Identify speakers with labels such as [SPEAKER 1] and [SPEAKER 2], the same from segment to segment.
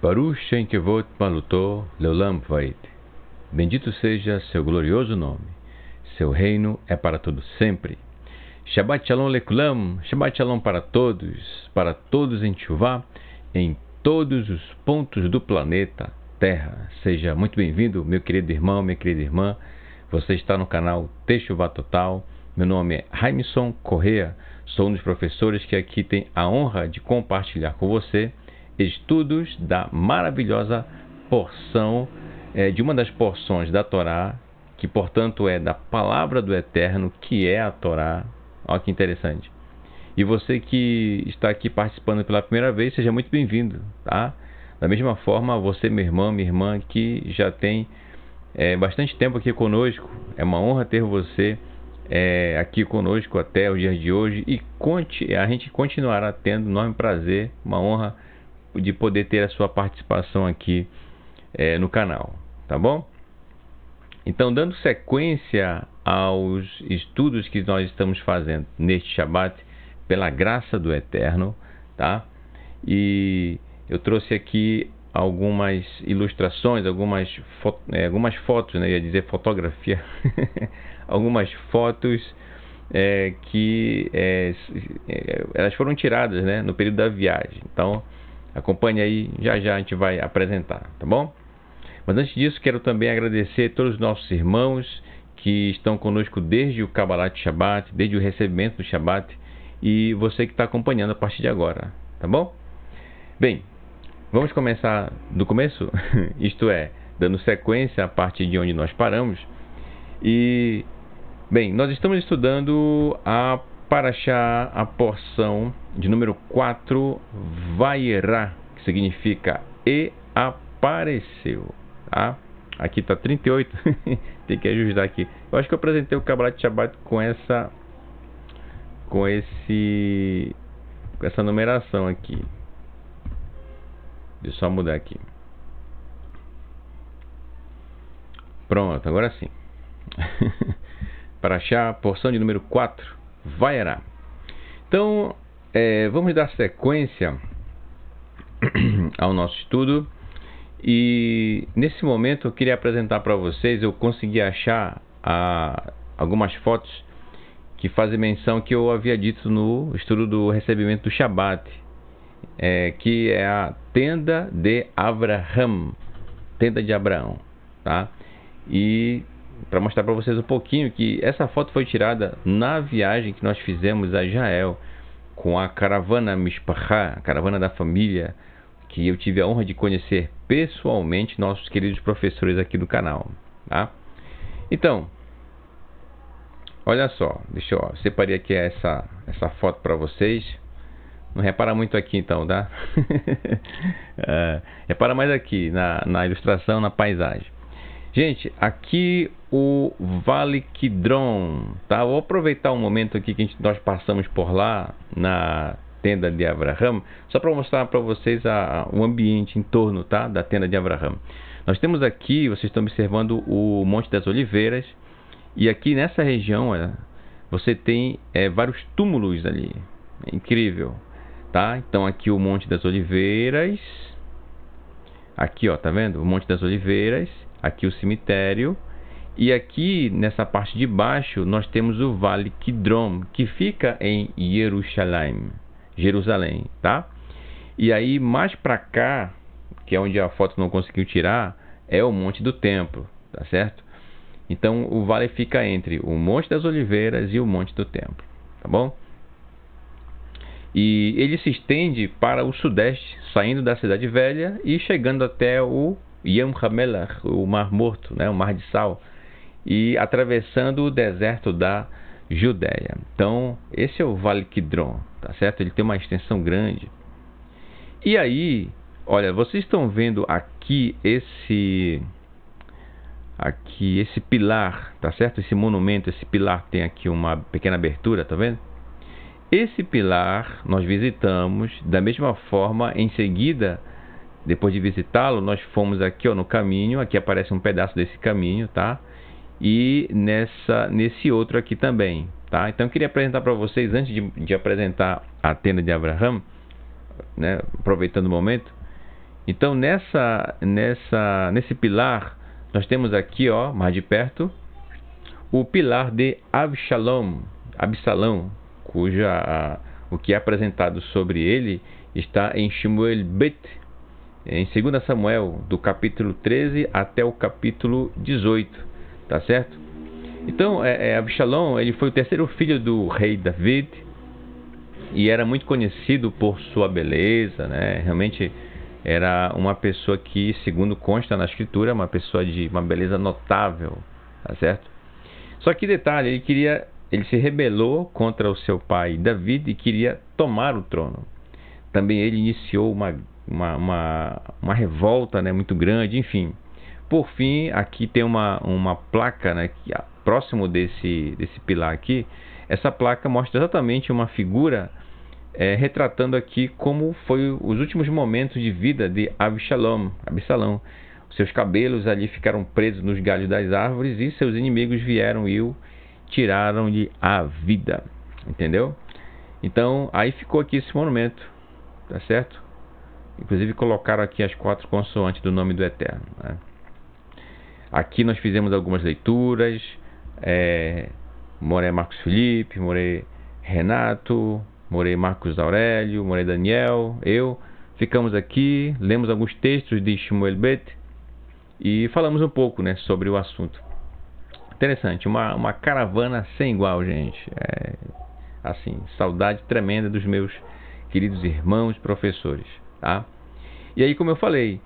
[SPEAKER 1] Baruch Shem Kevod Maluto Leolam Vait. Bendito seja seu glorioso nome. Seu reino é para todo sempre. Shabbat Shalom Lekulam. Shabbat Shalom para todos em Teshuvah, em todos os pontos do planeta Terra. Seja muito bem-vindo, meu querido irmão, minha querida irmã. Você está no canal Teshuvah Total. Meu nome é Raimson Correa. Sou um dos professores que aqui tem a honra de compartilhar com você estudos da maravilhosa porção, de uma das porções da Torá, que portanto é da Palavra do Eterno, que é a Torá. Olha que interessante. E você que está aqui participando pela primeira vez, seja muito bem-vindo, tá? Da mesma forma, você, meu irmão, minha irmã, que já tem bastante tempo aqui conosco, é uma honra ter você aqui conosco até o dia de hoje, e a gente continuará tendo um enorme prazer, uma honra de poder ter a sua participação aqui no canal, tá bom? Então, dando sequência aos estudos que nós estamos fazendo neste Shabat, pela graça do Eterno, tá? E eu trouxe aqui algumas ilustrações, algumas fotos, né? Eu ia dizer fotografia, algumas fotos que elas foram tiradas, né, no período da viagem. Então, acompanhe aí, já a gente vai apresentar, tá bom? Mas antes disso, quero também agradecer a todos os nossos irmãos que estão conosco desde o Kabbalat Shabbat, desde o recebimento do Shabbat, e você que está acompanhando a partir de agora, tá bom? Bem, vamos começar do começo, isto é, dando sequência a partir de onde nós paramos. E, bem, nós estamos estudando a Parashá, a porção de número 4, Vaierá, que significa e apareceu, tá? Aqui está 38, tem que ajustar aqui. Eu acho que eu apresentei o Kabbalat Shabbat com essa numeração aqui. Deixa eu só mudar aqui. Pronto, agora sim. Parashá, porção de número 4, Vaierá. Então, vamos dar sequência ao nosso estudo. E nesse momento eu queria apresentar para vocês, eu consegui achar algumas fotos que fazem menção que eu havia dito no estudo do recebimento do Shabat, que é a tenda de Abraham, tenda de Abraão, tá? E para mostrar para vocês um pouquinho que essa foto foi tirada na viagem que nós fizemos a Israel com a caravana Mishpachá, a caravana da família, que eu tive a honra de conhecer pessoalmente nossos queridos professores aqui do canal, tá? Então, olha só, deixa eu separei aqui essa foto para vocês. Não repara muito aqui então, tá? Repara mais aqui na ilustração, na paisagem. Gente, aqui o Vale Kidron, tá? Vou aproveitar um momento aqui que nós passamos por lá na tenda de Abraham, só para mostrar para vocês o ambiente em torno, tá, da tenda de Abraham. Nós temos aqui, vocês estão observando o Monte das Oliveiras, e aqui nessa região você tem vários túmulos ali, é incrível, tá? Então aqui o Monte das Oliveiras, aqui ó, tá vendo? O Monte das Oliveiras, aqui o cemitério, e aqui nessa parte de baixo nós temos o Vale Kidron, que fica em Jerusalém, tá? E aí mais para cá, que é onde a foto não conseguiu tirar, é o Monte do Templo, tá certo? Então o vale fica entre o Monte das Oliveiras e o Monte do Templo, tá bom? E ele se estende para o sudeste, saindo da Cidade Velha e chegando até o Yam HaMelech, o Mar Morto, né, o Mar de Sal, e atravessando o deserto da Judéia. Então, esse é o Vale Kidron, tá certo? Ele tem uma extensão grande. E aí, olha, vocês estão vendo aqui esse pilar, tá certo? Esse monumento, esse pilar tem aqui uma pequena abertura, tá vendo? Esse pilar nós visitamos da mesma forma. Em seguida, depois de visitá-lo, nós fomos aqui ó, no caminho. Aqui aparece um pedaço desse caminho, tá? E nesse outro aqui também, tá? Então eu queria apresentar para vocês, antes de apresentar a tenda de Abraham, né, aproveitando o momento. Então nesse pilar nós temos aqui, ó, mais de perto, o pilar de Absalão, o que é apresentado sobre ele está em Shmuel Bet, em 2 Samuel, do capítulo 13 até o capítulo 18, tá certo? Então, Absalão, ele foi o terceiro filho do rei David e era muito conhecido por sua beleza, né? Realmente era uma pessoa que, segundo consta na escritura, uma pessoa de uma beleza notável, tá certo? Só que detalhe, ele se rebelou contra o seu pai David e queria tomar o trono. Também ele iniciou uma revolta, né, muito grande, enfim. Por fim, aqui tem uma placa, né, próximo desse pilar aqui. Essa placa mostra exatamente uma figura retratando aqui como foi os últimos momentos de vida de Absalão. Seus cabelos ali ficaram presos nos galhos das árvores e seus inimigos vieram e o tiraram-lhe a vida. Entendeu? Então, aí ficou aqui esse monumento, tá certo? Inclusive colocaram aqui as 4 consoantes do nome do Eterno, né? Aqui nós fizemos algumas leituras, Morei Marcos Felipe, Morei Renato, Morei Marcos Aurélio, Morei Daniel, eu. Ficamos aqui, lemos alguns textos de Shmuel Bet e falamos um pouco, né, sobre o assunto. Interessante, uma caravana sem igual, gente. Assim, saudade tremenda dos meus queridos irmãos professores, tá? E aí, como eu falei,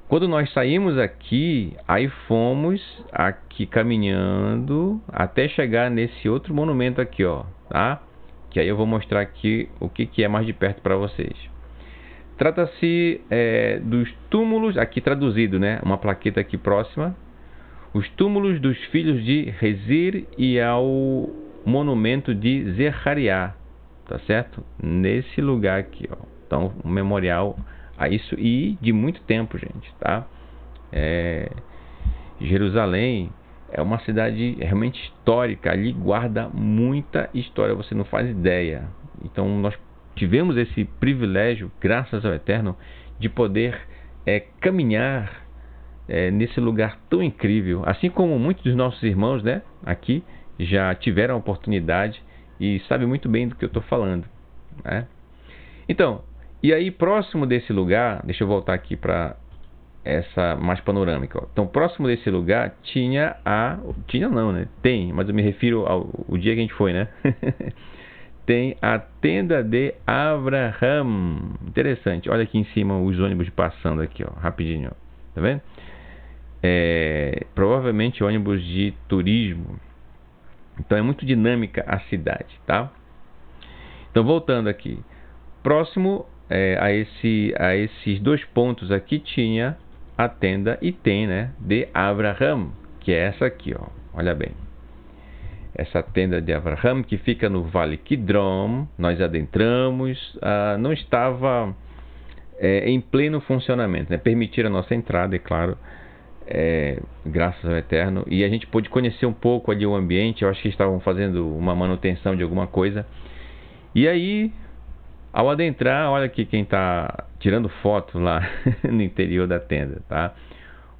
[SPEAKER 1] quando nós saímos aqui, aí fomos aqui caminhando até chegar nesse outro monumento aqui, ó, tá? Que aí eu vou mostrar aqui o que é mais de perto para vocês. Trata-se dos túmulos, aqui traduzido, né? Uma plaqueta aqui próxima. Os túmulos dos filhos de Rezir e ao monumento de Zechariah, tá certo? Nesse lugar aqui, ó. Então, um memorial a isso e de muito tempo, gente, tá? Jerusalém é uma cidade realmente histórica, ali guarda muita história, você não faz ideia. Então, nós tivemos esse privilégio, graças ao Eterno, de poder caminhar nesse lugar tão incrível, assim como muitos dos nossos irmãos, né, aqui já tiveram a oportunidade e sabem muito bem do que eu estou falando, né? Então, e aí próximo desse lugar, deixa eu voltar aqui para essa mais panorâmica, ó. Então, próximo desse lugar tem, mas eu me refiro ao dia que a gente foi, né? Tem a tenda de Abraham. Interessante, olha aqui em cima os ônibus passando aqui, ó, rapidinho, ó. Tá vendo? Provavelmente ônibus de turismo. Então é muito dinâmica a cidade, tá? Então voltando aqui, próximo a esses 2 pontos aqui tinha a tenda e tem, né, de Abraham, que é essa aqui, ó. Olha bem, essa tenda de Abraham que fica no Vale Kidron, nós adentramos, não estava em pleno funcionamento, né? Permitiram a nossa entrada, é claro. Graças ao Eterno, e a gente pôde conhecer um pouco ali o ambiente. Eu acho que estavam fazendo uma manutenção de alguma coisa. E aí, ao adentrar, olha aqui quem está tirando foto lá no interior da tenda, tá?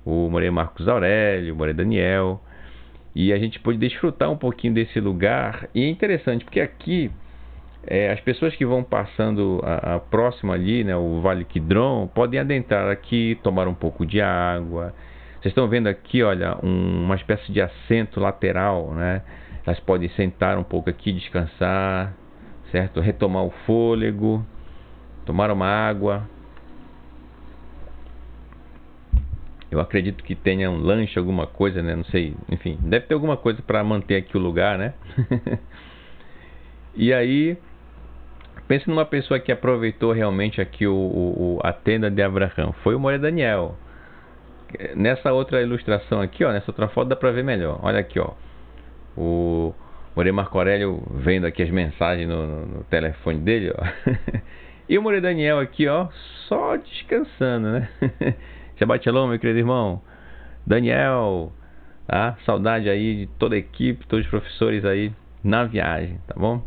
[SPEAKER 1] O Morei Marcos Aurélio, Morei Daniel, e a gente pôde desfrutar um pouquinho desse lugar. E é interessante porque aqui as pessoas que vão passando próximo ali, né, o Vale Kidron, podem adentrar aqui, tomar um pouco de água. Vocês estão vendo aqui, olha, uma espécie de assento lateral, né? Elas podem sentar um pouco aqui, descansar, certo? Retomar o fôlego, tomar uma água. Eu acredito que tenha um lanche, alguma coisa, né? Não sei, enfim, deve ter alguma coisa para manter aqui o lugar, né? E aí, pense numa pessoa que aproveitou realmente aqui a tenda de Abraham. Foi o Morei Daniel. Nessa outra ilustração aqui, ó, nessa outra foto dá pra ver melhor. Olha aqui, ó, o Morei Marco Aurélio vendo aqui as mensagens no telefone dele, ó. E o Morei Daniel aqui, ó, só descansando, né? Shabbat Shalom, meu querido irmão Daniel, tá? Saudade aí de toda a equipe, todos os professores aí na viagem, tá bom?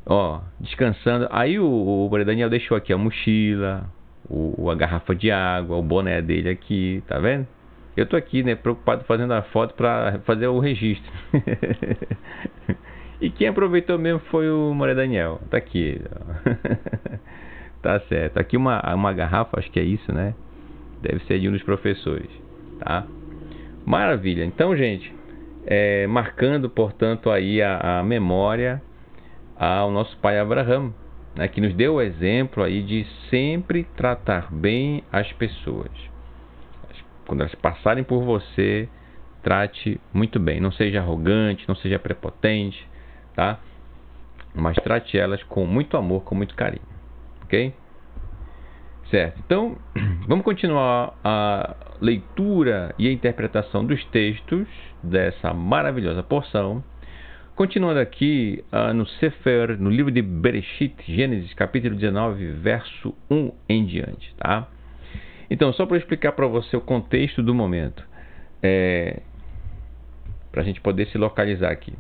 [SPEAKER 1] Ó, descansando. Aí o Morei Daniel deixou aqui a mochila, a garrafa de água, o boné dele aqui, tá vendo? Eu tô aqui, né, preocupado fazendo a foto para fazer o registro. E quem aproveitou mesmo foi o Moré Daniel. Tá aqui. Tá certo. Aqui uma garrafa, acho que é isso, né? Deve ser de um dos professores, tá? Maravilha. Então, gente, marcando, portanto, aí a memória ao nosso pai Abraham, né, que nos deu o exemplo aí de sempre tratar bem as pessoas. Quando elas passarem por você, trate muito bem. Não seja arrogante, não seja prepotente, tá? Mas trate elas com muito amor, com muito carinho, ok? Certo. Então, vamos continuar a leitura e a interpretação dos textos dessa maravilhosa porção. Continuando aqui no Sefer, no livro de Bereshit, Gênesis, capítulo 19, verso 1 em diante, tá? Então, só para explicar para você o contexto do momento, para a gente poder se localizar aqui.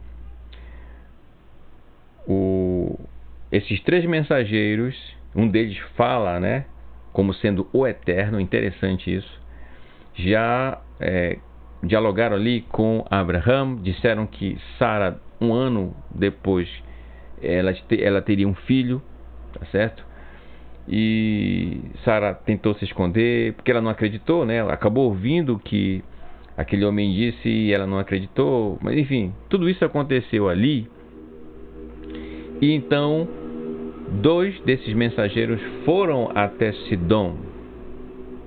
[SPEAKER 1] Esses 3 mensageiros, um deles fala, né, como sendo o Eterno, interessante isso, já dialogaram ali com Abraham, disseram que Sara, um ano depois, ela teria um filho, tá certo? E Sara tentou se esconder, porque ela não acreditou, né? Ela acabou ouvindo o que aquele homem disse e ela não acreditou. Mas enfim, tudo isso aconteceu ali. E então, 2 desses mensageiros foram até Sidom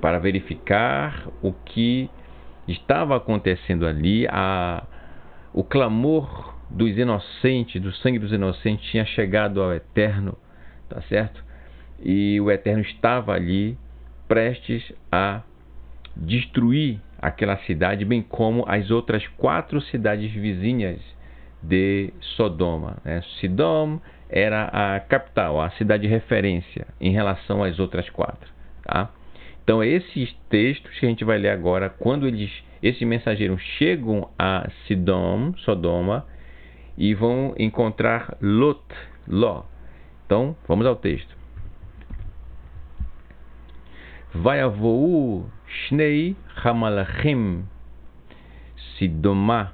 [SPEAKER 1] para verificar o que estava acontecendo ali. O clamor dos inocentes, do sangue dos inocentes, tinha chegado ao Eterno, tá certo? E o Eterno estava ali, prestes a destruir aquela cidade, bem como as outras 4 cidades vizinhas de Sodoma, né? Sidom era a capital, a cidade de referência em relação às outras 4, tá? Então, esses textos que a gente vai ler agora, quando esses mensageiros chegam a Sodoma, e vão encontrar Ló. Então, vamos ao texto. Vayavou Shnei Hamalachim Sidoma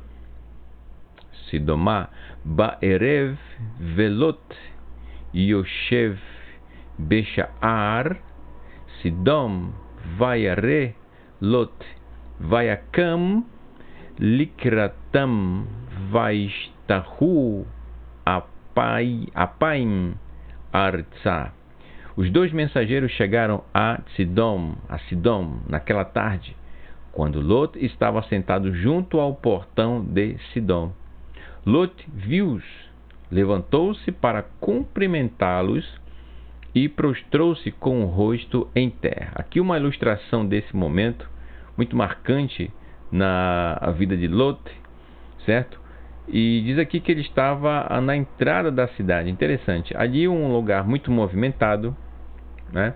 [SPEAKER 1] Ba'erev Velot Yoshev Besha'ar Sidom Vayare Lot Vayakam Likratam Vaishtahu Apaim Arza. Os 2 mensageiros chegaram a Sidom, naquela tarde, quando Lot estava sentado junto ao portão de Sidom. Lot viu-os, levantou-se para cumprimentá-los e prostrou-se com o rosto em terra. Aqui uma ilustração desse momento, muito marcante na vida de Lot, certo? E diz aqui que ele estava na entrada da cidade. Interessante. Ali um lugar muito movimentado, né?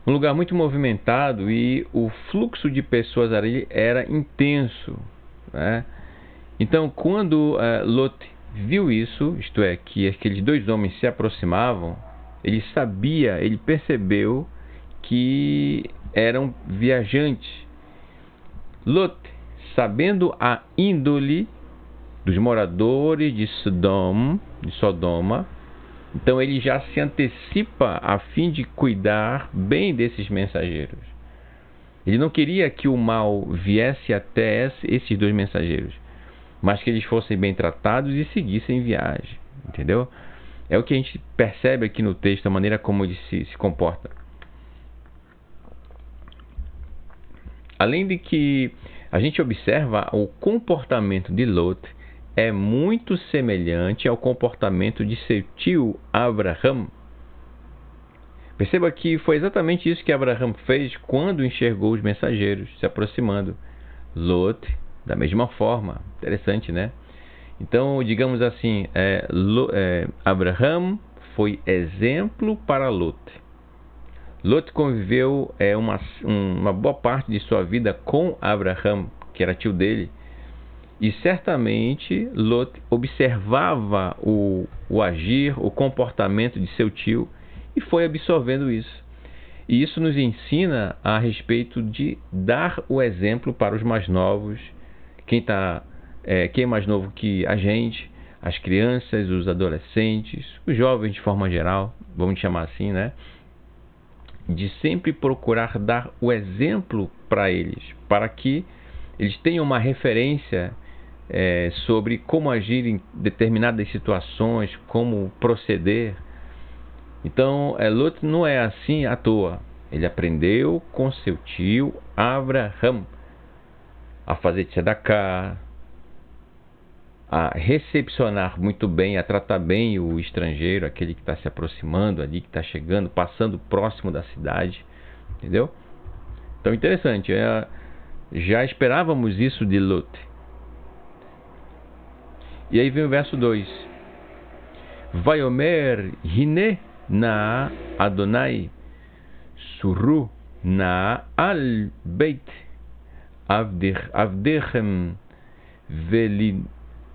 [SPEAKER 1] Um lugar muito movimentado e o fluxo de pessoas ali era intenso, né? Então, quando Lot viu isso, isto é, que aqueles 2 homens se aproximavam, ele percebeu que eram viajantes. Lot, sabendo a índole dos moradores de Sodoma, então ele já se antecipa a fim de cuidar bem desses mensageiros. Ele não queria que o mal viesse até esses 2 mensageiros, mas que eles fossem bem tratados e seguissem viagem, entendeu? É o que a gente percebe aqui no texto, a maneira como ele se comporta. Além de que a gente observa o comportamento de Lot é muito semelhante ao comportamento de seu tio Abraham. Perceba que foi exatamente isso que Abraham fez quando enxergou os mensageiros se aproximando. Lot, da mesma forma. Interessante, né? Então, digamos assim, Abraham foi exemplo para Lot. Lot conviveu uma boa parte de sua vida com Abraham, que era tio dele, e certamente Lot observava o agir, o comportamento de seu tio e foi absorvendo isso. E isso nos ensina a respeito de dar o exemplo para os mais novos, quem é mais novo que a gente, as crianças, os adolescentes, os jovens de forma geral, vamos chamar assim, né? De sempre procurar dar o exemplo para eles, para que eles tenham uma referência sobre como agir em determinadas situações, como proceder. Então, Lot não é assim à toa. Ele aprendeu com seu tio Abraham a fazer tzedakah, a recepcionar muito bem, a tratar bem o estrangeiro, aquele que está se aproximando ali, que está chegando, passando próximo da cidade, entendeu? Então, interessante, já esperávamos isso de Lot. E aí vem o verso 2. Vaiomer hine na Adonai surru na al beit avdechem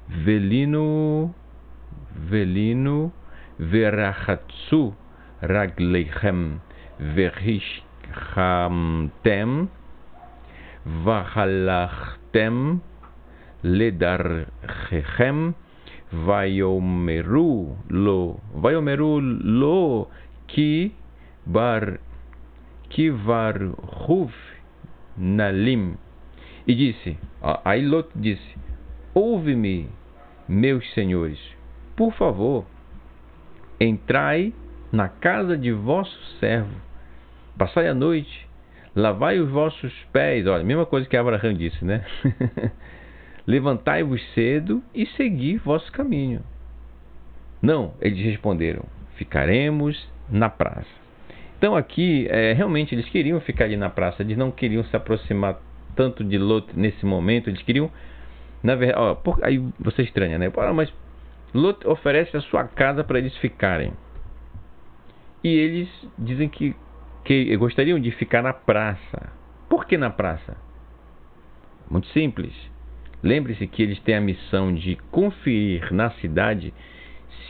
[SPEAKER 1] velino verachatsu ragleichem verishchamtem vachalachtem ledarchechem vaiomeru lo ki varhuv nalim. E disse, aí Lot disse: ouve-me, meus senhores, por favor, entrai na casa de vosso servo, passai a noite, lavai os vossos pés. Olha, a mesma coisa que Abraão disse, né? Levantai-vos cedo e segui vosso caminho. Não, eles responderam: ficaremos na praça. Então aqui, realmente eles queriam ficar ali na praça, eles não queriam se aproximar tanto de Lot nesse momento, eles queriam, na verdade, aí você estranha, né? Mas Lot oferece a sua casa para eles ficarem. E eles dizem que gostariam de ficar na praça. Por que na praça? Muito simples. Lembre-se que eles têm a missão de conferir na cidade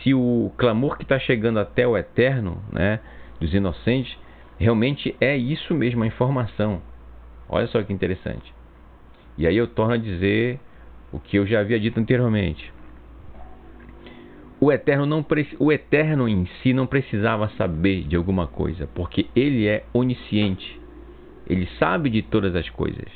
[SPEAKER 1] se o clamor que está chegando até o Eterno, né, dos inocentes, realmente é isso mesmo, a informação. Olha só que interessante. E aí eu torno a dizer o que eu já havia dito anteriormente. O Eterno em si não precisava saber de alguma coisa, porque Ele é onisciente. Ele sabe de todas as coisas.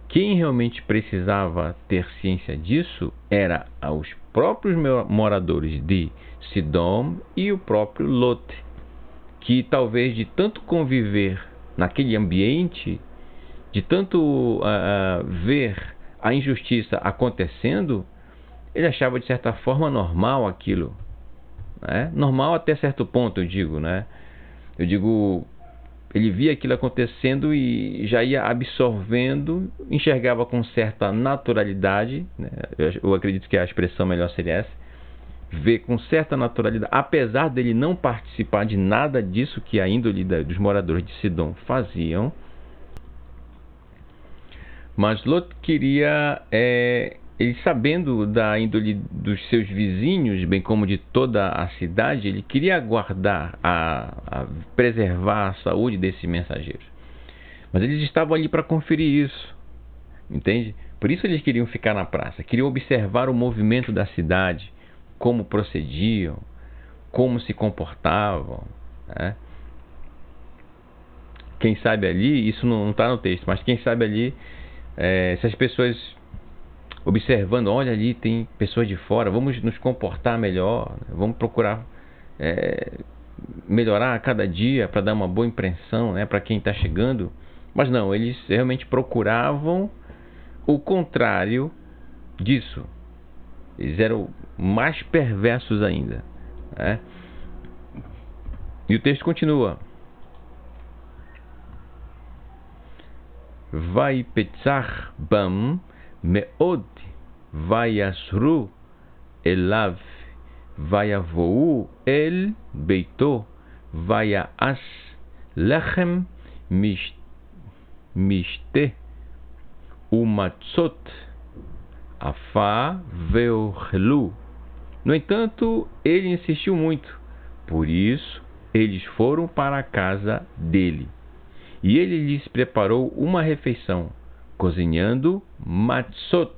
[SPEAKER 1] Quem realmente precisava ter ciência disso era os próprios moradores de Sidom e o próprio Lot, que talvez de tanto conviver naquele ambiente, de tanto ver a injustiça acontecendo, ele achava de certa forma normal aquilo, né? Normal até certo ponto, eu digo, né? Eu digo, ele via aquilo acontecendo e já ia absorvendo, enxergava com certa naturalidade, né? Eu acredito que a expressão melhor seria essa, ver com certa naturalidade, apesar dele não participar de nada disso que a índole dos moradores de Sidom faziam. Mas Lot queria, ele sabendo da índole dos seus vizinhos, bem como de toda a cidade, ele queria guardar, preservar a saúde desses mensageiros. Mas eles estavam ali para conferir isso, entende? Por isso eles queriam ficar na praça, queriam observar o movimento da cidade, como procediam, como se comportavam, né? Quem sabe ali, isso não está no texto, mas quem sabe ali, se as pessoas observando, olha ali tem pessoas de fora, vamos nos comportar melhor, né? Vamos procurar melhorar a cada dia para dar uma boa impressão, né, para quem está chegando. Mas não, eles realmente procuravam o contrário disso. Eles eram mais perversos ainda, né? E o texto continua: vai petzar bam meod vayasru elav vayavou el beito vayas lechem mishte umatzot afá veochelu. No entanto, ele insistiu muito, Por isso, eles foram para a casa dele. E ele lhes preparou uma refeição, cozinhando matzot,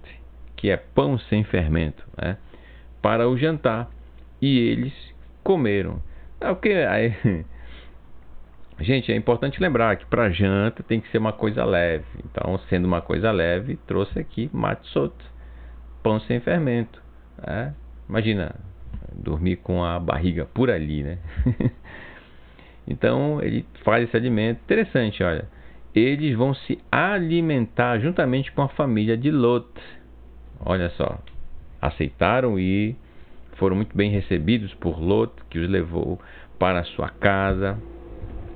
[SPEAKER 1] que é pão sem fermento, né, para o jantar. E eles comeram. Gente, é importante lembrar que para janta tem que ser uma coisa leve. Então, sendo uma coisa leve, trouxe aqui matzot, pão sem fermento. Né? Imagina, dormir com a barriga por ali, né? Então, ele faz esse alimento. Interessante, olha. Eles vão se alimentar juntamente com a família de Lot. Olha só. Aceitaram e foram muito bem recebidos por Lot, que os levou para a sua casa.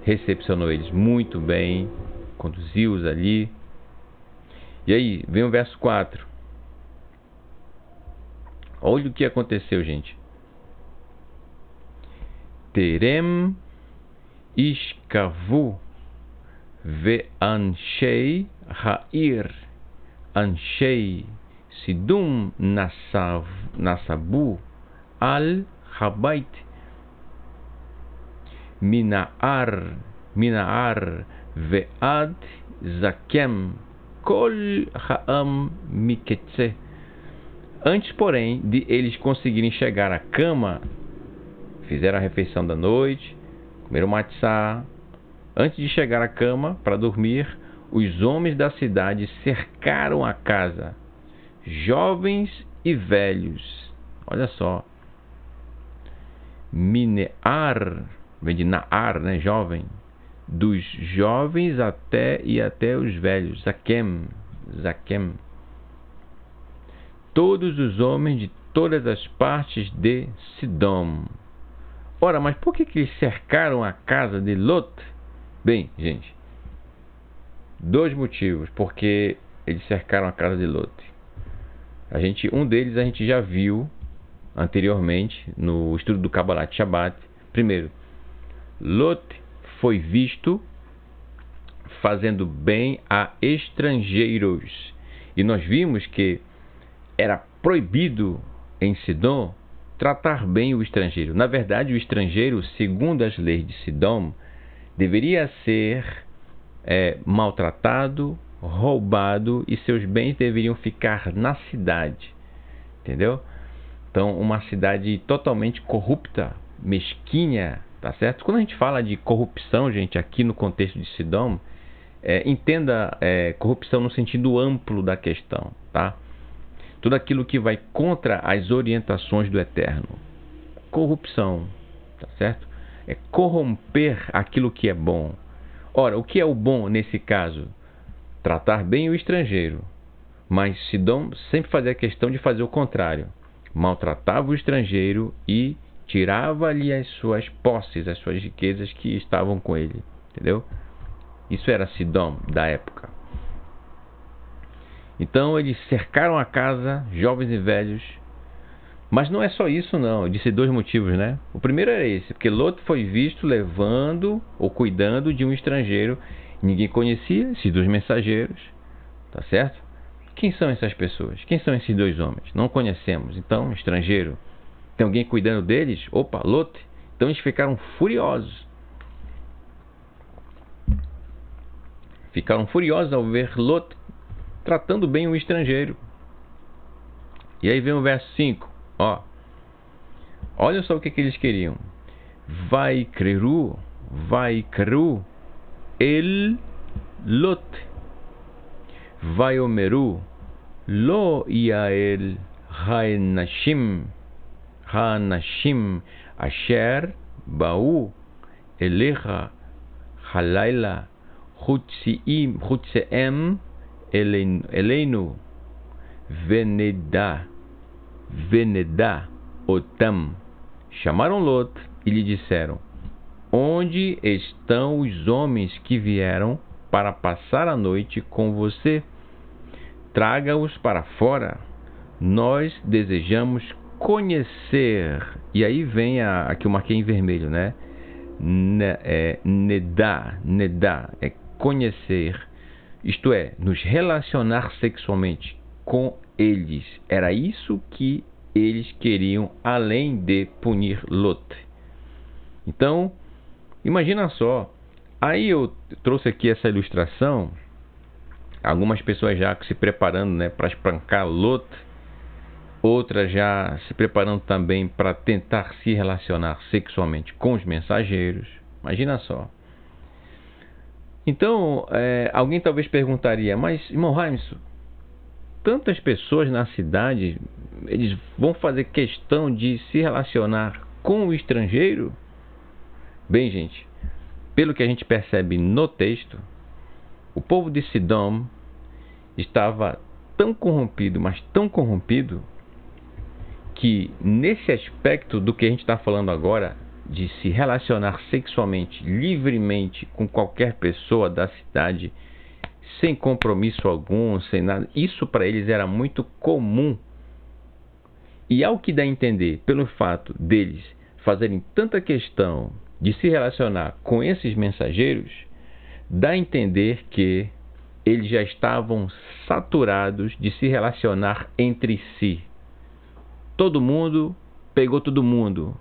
[SPEAKER 1] Recepcionou eles muito bem. Conduziu-os ali. E aí, vem o verso 4. Olha o que aconteceu, gente. Terem ishkavu ve'anshei ha'ir anshei sidum nasabu al habait minaar ve'ad zakem kol ha'am miketze. Antes, porém, de eles conseguirem chegar à cama, fizeram a refeição da noite, comeram matzá. Antes de chegar à cama para dormir, os homens da cidade cercaram a casa, jovens e velhos. Olha só. Minear, vem de Naar, né, jovem. Dos jovens até os velhos. Zakem. Todos os homens de todas as partes de Sidom. Ora, mas por que eles cercaram a casa de Lot? Bem, gente, dois motivos porque eles cercaram a casa de Lot. Um deles a gente já viu anteriormente no estudo do Kabbalat Shabbat. Primeiro, Lot foi visto fazendo bem a estrangeiros. E nós vimos que era proibido em Sidom tratar bem o estrangeiro. Na verdade, o estrangeiro, segundo as leis de Sidom, deveria ser maltratado, roubado e seus bens deveriam ficar na cidade. Entendeu? Então, uma cidade totalmente corrupta, mesquinha, tá certo? Quando a gente fala de corrupção, gente, aqui no contexto de Sidom, entenda corrupção no sentido amplo da questão, tá? Tudo aquilo que vai contra as orientações do Eterno. Corrupção, tá certo? É corromper aquilo que é bom. Ora, o que é o bom nesse caso? Tratar bem o estrangeiro. Mas Sidom sempre fazia questão de fazer o contrário. Maltratava o estrangeiro e tirava-lhe as suas posses, as suas riquezas que estavam com ele. Entendeu? Isso era Sidom da época. Então eles cercaram a casa, jovens e velhos. Mas não é só isso não, eu disse dois motivos, né? O primeiro era esse, porque Lot foi visto levando ou cuidando de um estrangeiro. Ninguém conhecia esses dois mensageiros, tá certo? Quem são essas pessoas? Quem são esses dois homens? Não conhecemos. Então, estrangeiro, tem alguém cuidando deles? Opa, Lot. Então eles ficaram furiosos. Ficaram furiosos ao ver Lot tratando bem o estrangeiro. E aí vem o verso 5. Ó. Olha só o que eles queriam. Vai creru el Lot. Vai omeru lo yael hanashim asher ba'u elecha halayla chutseem eleinu veneda otam. Chamaram Lot e lhe disseram: onde estão os homens que vieram para passar a noite com você? Traga-os para fora. Nós desejamos conhecer. E aí vem aqui eu marquei em vermelho, né? Nedá é conhecer. Isto é, nos relacionar sexualmente com eles. Era isso que eles queriam, além de punir Lot. Então, imagina só. Aí eu trouxe aqui essa ilustração. Algumas pessoas já se preparando, né, para espancar Lot. Outras já se preparando também para tentar se relacionar sexualmente com os mensageiros. Imagina só. Então, alguém talvez perguntaria, mas, irmão Raimson, tantas pessoas na cidade, eles vão fazer questão de se relacionar com o estrangeiro? Bem, gente, pelo que a gente percebe no texto, o povo de Sidom estava tão corrompido, mas tão corrompido, que nesse aspecto do que a gente está falando agora, de se relacionar sexualmente, livremente com qualquer pessoa da cidade, sem compromisso algum, sem nada, isso para eles era muito comum. E ao que dá a entender, pelo fato deles fazerem tanta questão de se relacionar com esses mensageiros, dá a entender que eles já estavam saturados de se relacionar entre si. Todo mundo pegou todo mundo.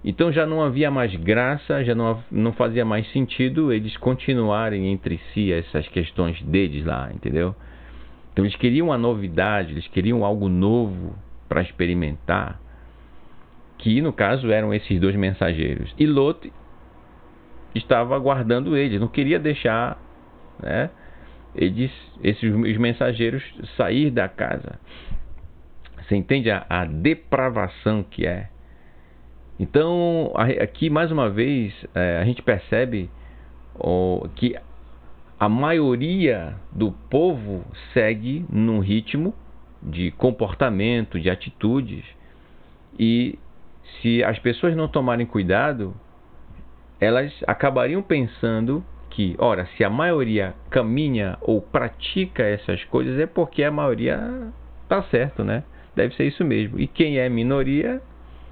[SPEAKER 1] Então já não havia mais graça, já não fazia mais sentido eles continuarem entre si essas questões deles lá, entendeu? Então eles queriam uma novidade, eles queriam algo novo para experimentar, que no caso eram esses dois mensageiros. E Lot estava aguardando eles, não queria deixar, né, os mensageiros sair da casa. Você entende a depravação que é? Então, aqui mais uma vez, a gente percebe que a maioria do povo segue num ritmo de comportamento, de atitudes, e se as pessoas não tomarem cuidado, elas acabariam pensando que, ora, se a maioria caminha ou pratica essas coisas, é porque a maioria está certo, né? Deve ser isso mesmo. E quem é minoria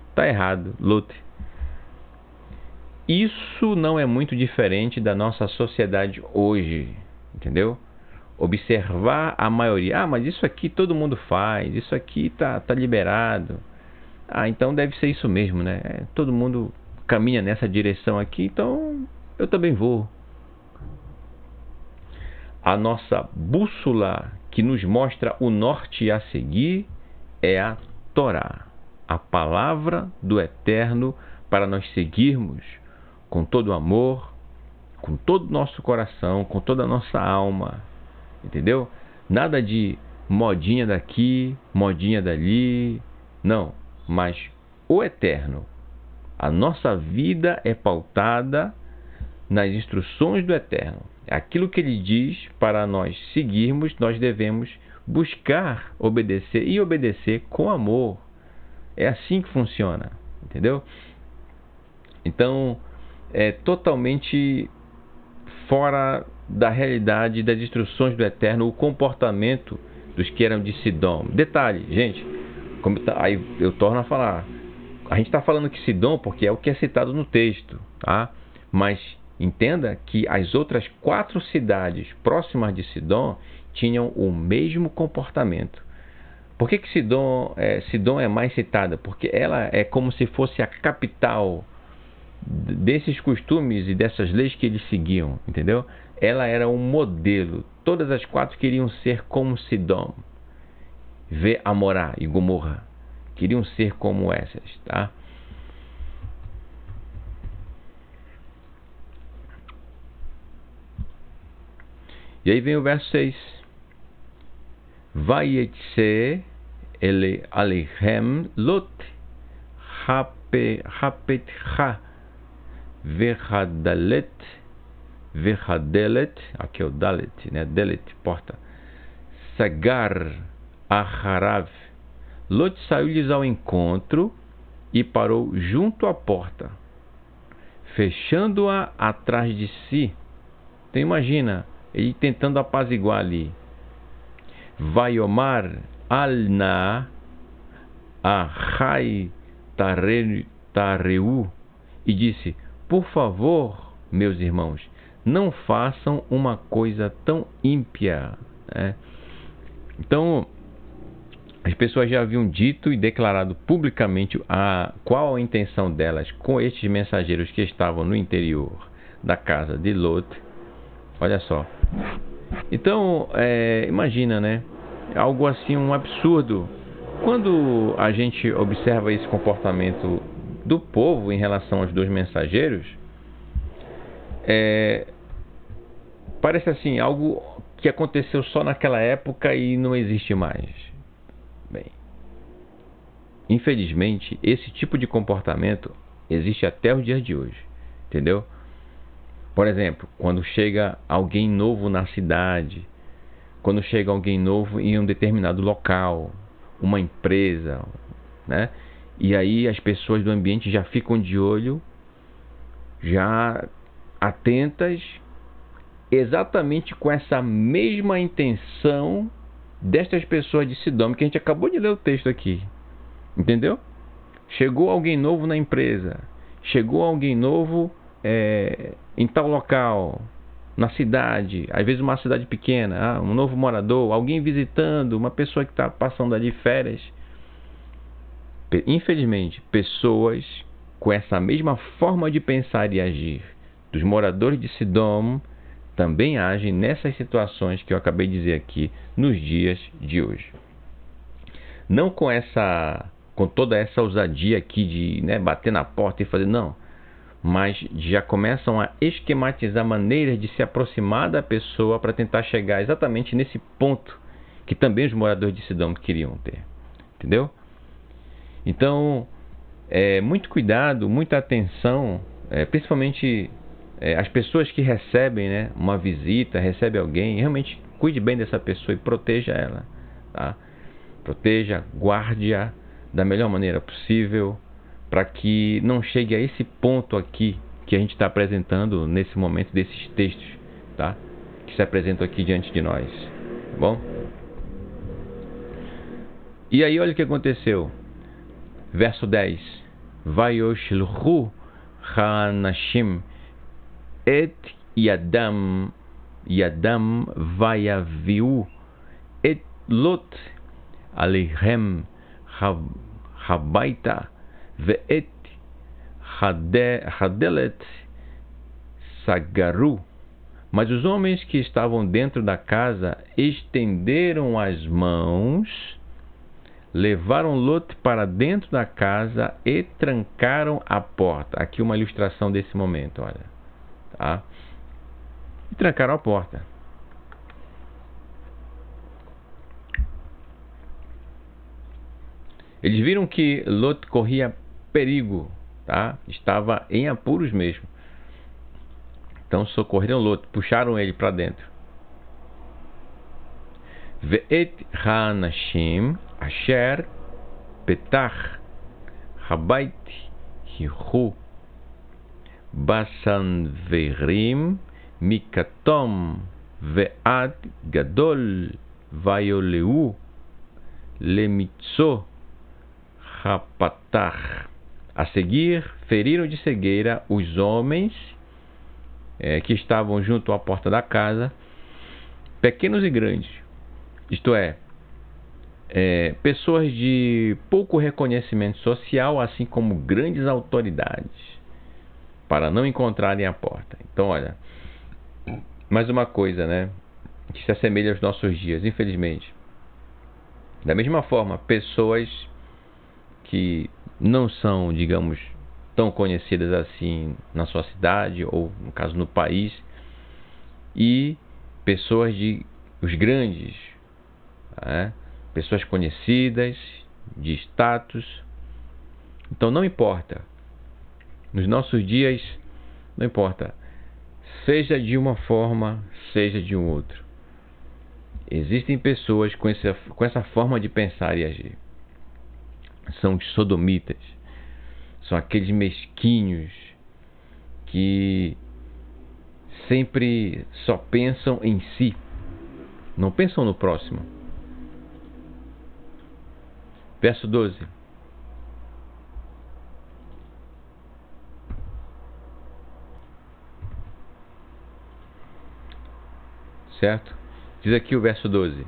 [SPEAKER 1] está errado. Lute. Isso não é muito diferente da nossa sociedade hoje, entendeu? Observar a maioria. Ah, mas isso aqui todo mundo faz, isso aqui tá liberado. Ah, então deve ser isso mesmo, né? Todo mundo caminha nessa direção aqui, então eu também vou. A nossa bússola que nos mostra o norte a seguir é a Torá, a palavra do Eterno, para nós seguirmos com todo o amor, com todo o nosso coração, com toda a nossa alma, entendeu? Nada de modinha daqui, modinha dali, não, mas o Eterno. A nossa vida é pautada nas instruções do Eterno. Aquilo que Ele diz para nós seguirmos, nós devemos buscar obedecer e obedecer com amor. É assim que funciona, entendeu? Então, é totalmente fora da realidade das instruções do Eterno o comportamento dos que eram de Sidom. Detalhe, gente, aí eu torno a falar, a gente está falando que Sidom porque é o que é citado no texto, tá? Mas entenda que as outras 4 cidades próximas de Sidom tinham o mesmo comportamento. Por que Sidom é mais citada? Porque ela é como se fosse a capital desses costumes e dessas leis que eles seguiam, entendeu? Ela era um modelo. Todas as 4 queriam ser como Sidom. Vê Amorá e Gomorra. Queriam ser como essas, tá? E aí vem o verso 6. Vayetze ele alechem lot hapetcha verhadalet verhadelet, aqui é o dalet, né? Delet, porta. Sagar acharav. Lot saiu-lhes ao encontro e parou junto à porta, fechando-a atrás de si. Então imagina, ele tentando apaziguar ali. Vaiomar alna ahai tareu, e disse: por favor, meus irmãos, não façam uma coisa tão ímpia, né? Então, As pessoas já haviam dito e declarado publicamente qual a intenção delas com estes mensageiros que estavam no interior da casa de Lot. Olha só. Então, imagina, né? Algo assim, um absurdo. Quando a gente observa esse comportamento do povo em relação aos dois mensageiros, parece assim, algo que aconteceu só naquela época e não existe mais. Bem, infelizmente, esse tipo de comportamento existe até os dias de hoje, entendeu? Por exemplo, quando chega alguém novo na cidade, quando chega alguém novo em um determinado local, uma empresa, né? E aí as pessoas do ambiente já ficam de olho, já atentas, exatamente com essa mesma intenção destas pessoas de Sodoma, que a gente acabou de ler o texto aqui, entendeu? Chegou alguém novo na empresa, chegou alguém novo em tal local, na cidade, às vezes uma cidade pequena, um novo morador, alguém visitando, uma pessoa que está passando ali férias. Infelizmente, pessoas com essa mesma forma de pensar e agir dos moradores de Sodoma também agem nessas situações que eu acabei de dizer aqui nos dias de hoje. Não com toda essa ousadia aqui de, né, bater na porta e fazer, não, mas já começam a esquematizar maneiras de se aproximar da pessoa para tentar chegar exatamente nesse ponto que também os moradores de Sodoma queriam ter, entendeu? Então, muito cuidado, muita atenção, principalmente as pessoas que recebem, né, uma visita, recebe alguém, realmente cuide bem dessa pessoa e proteja ela, tá? Proteja, guarde-a da melhor maneira possível, para que não chegue a esse ponto aqui que a gente está apresentando nesse momento desses textos, tá? Que se apresentam aqui diante de nós, tá bom? E aí olha o que aconteceu. Verso 10. Vayoshilchu Hanashim et Yadam vayaviu et Lot Aleichem Habaita ve'et Hadelet Sagaru. Mas os homens que estavam dentro da casa estenderam as mãos, levaram Lot para dentro da casa e trancaram a porta. Aqui uma ilustração desse momento, olha. Tá? E trancaram a porta. Eles viram que Lot corria perigo, tá? Estava em apuros mesmo. Então socorreram Lot, puxaram ele para dentro. Ve'et ha'anashim asher petach habait hichu basanverim mikatom ve'ad gadol vayoleu lemitzo rapatach. A seguir, feriram de cegueira os homens que estavam junto à porta da casa, pequenos e grandes, isto é, pessoas de pouco reconhecimento social, assim como grandes autoridades, para não encontrarem a porta. Então, olha, mais uma coisa, né, que se assemelha aos nossos dias, infelizmente. Da mesma forma, pessoas que não são, digamos, tão conhecidas assim na sua cidade ou, no caso, no país, e pessoas os grandes, né? Pessoas conhecidas, de status. Então não importa, nos nossos dias, não importa, seja de uma forma, seja de um outro, existem pessoas com essa forma de pensar e agir. São os sodomitas, são aqueles mesquinhos que sempre só pensam em si, não pensam no próximo. Verso 12. Certo? Diz aqui o verso 12.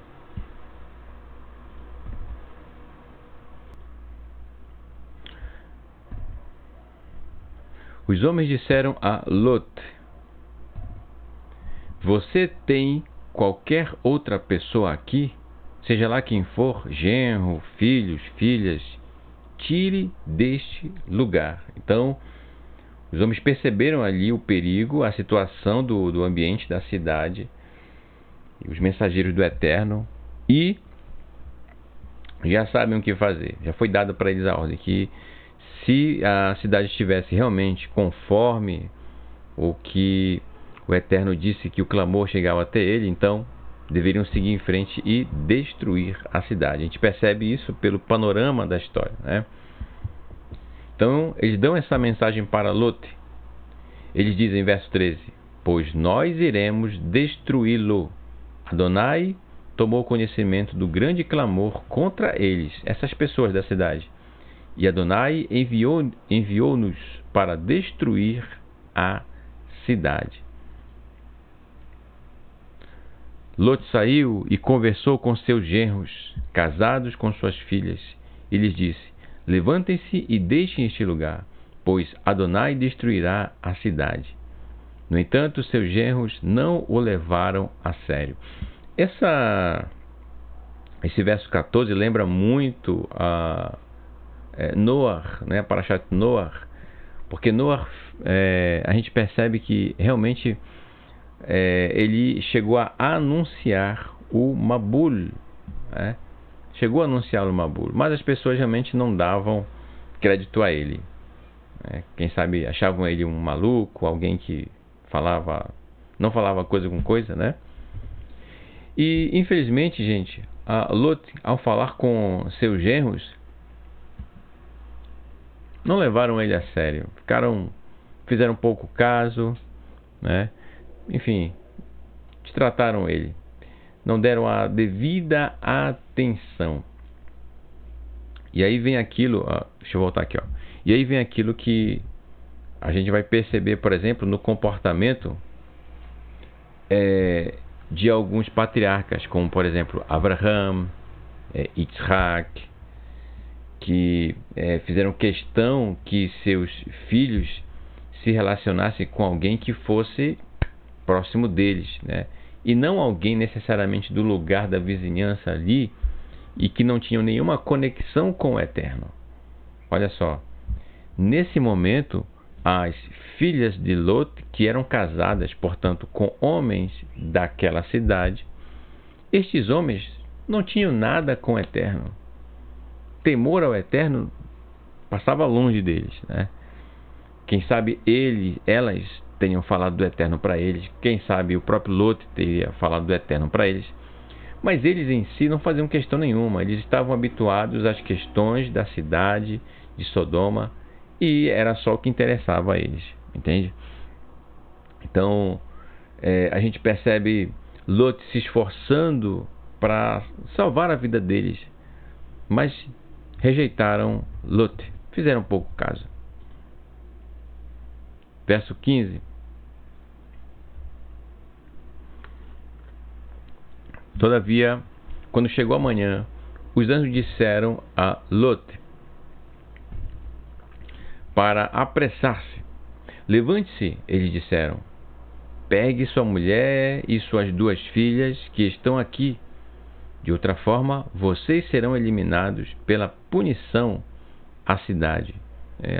[SPEAKER 1] Os homens disseram a Lot: você tem qualquer outra pessoa aqui, seja lá quem for, genro, filhos, filhas, tire deste lugar. Então, os homens perceberam ali o perigo, a situação do ambiente da cidade, os mensageiros do Eterno, e já sabem o que fazer. Já foi dada para eles a ordem que, se a cidade estivesse realmente conforme o que o Eterno disse, que o clamor chegava até ele, então deveriam seguir em frente e destruir a cidade. A gente percebe isso pelo panorama da história, né? Então, eles dão essa mensagem para Lot. Eles dizem, verso 13: pois nós iremos destruí-lo. Adonai tomou conhecimento do grande clamor contra eles, essas pessoas da cidade. E Adonai enviou-nos para destruir a cidade. Lot saiu e conversou com seus genros, casados com suas filhas, e lhes disse: levantem-se e deixem este lugar, pois Adonai destruirá a cidade. No entanto, seus genros não o levaram a sério. Esse verso 14 lembra muito a Noar, né, Parashat Noar, porque Noar, a gente percebe que realmente ele chegou a anunciar o Mabul, né? Chegou a anunciar o Mabul, mas as pessoas realmente não davam crédito a ele, né? Quem sabe achavam ele um maluco, alguém que não falava coisa com coisa, né? E infelizmente, gente, a Lot, ao falar com seus genros, não levaram ele a sério, fizeram pouco caso, né? Enfim, destrataram ele, não deram a devida atenção. E aí vem aquilo, deixa eu voltar aqui, e aí vem aquilo que a gente vai perceber, por exemplo, no comportamento de alguns patriarcas, como por exemplo Abraham, Yitzhak, que fizeram questão que seus filhos se relacionassem com alguém que fosse próximo deles, né? E não alguém necessariamente do lugar da vizinhança ali e que não tinham nenhuma conexão com o Eterno. Olha só, nesse momento, as filhas de Lot, que eram casadas, portanto, com homens daquela cidade, estes homens não tinham nada com o Eterno. Temor ao Eterno passava longe deles, né? Quem sabe elas tenham falado do Eterno para eles, quem sabe o próprio Lot teria falado do Eterno para eles, mas eles em si não faziam questão nenhuma. Eles estavam habituados às questões da cidade de Sodoma e era só o que interessava a eles, entende? Então a gente percebe Lot se esforçando para salvar a vida deles, mas rejeitaram Lot, fizeram pouco caso. Verso 15: todavia, quando chegou a manhã, os anjos disseram a Lot para apressar-se. Levante-se, eles disseram, pegue sua mulher e suas 2 filhas que estão aqui. De outra forma, vocês serão eliminados pela punição à cidade,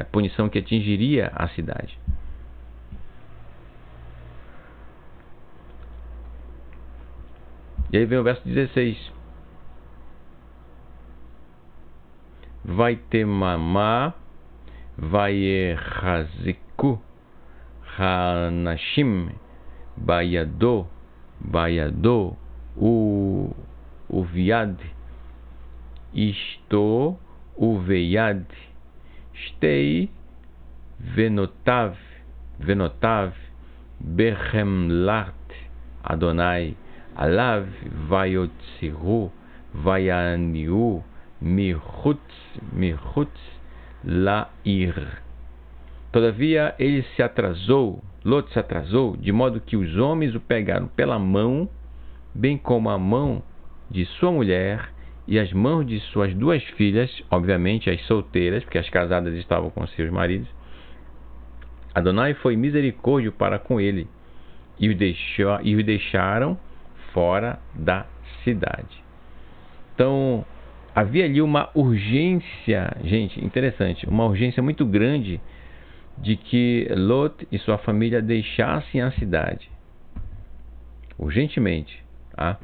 [SPEAKER 1] a punição que atingiria a cidade. E aí vem o verso 16. Vai ter mamá, vai erraziku, hanashim, bayado, o viad, isto, o veiad, stei, venotav, behemlart, Adonai, alav, vayotziru, vayaniu, mirhutz, lair. Todavia ele se atrasou, Lot se atrasou, de modo que os homens o pegaram pela mão, bem como a mão de sua mulher e as mãos de suas 2 filhas, obviamente as solteiras, porque as casadas estavam com seus maridos, Adonai foi misericórdia para com ele e o deixaram fora da cidade. Então, havia ali uma urgência, gente, interessante, uma urgência muito grande de que Lot e sua família deixassem a cidade. Urgentemente, tá?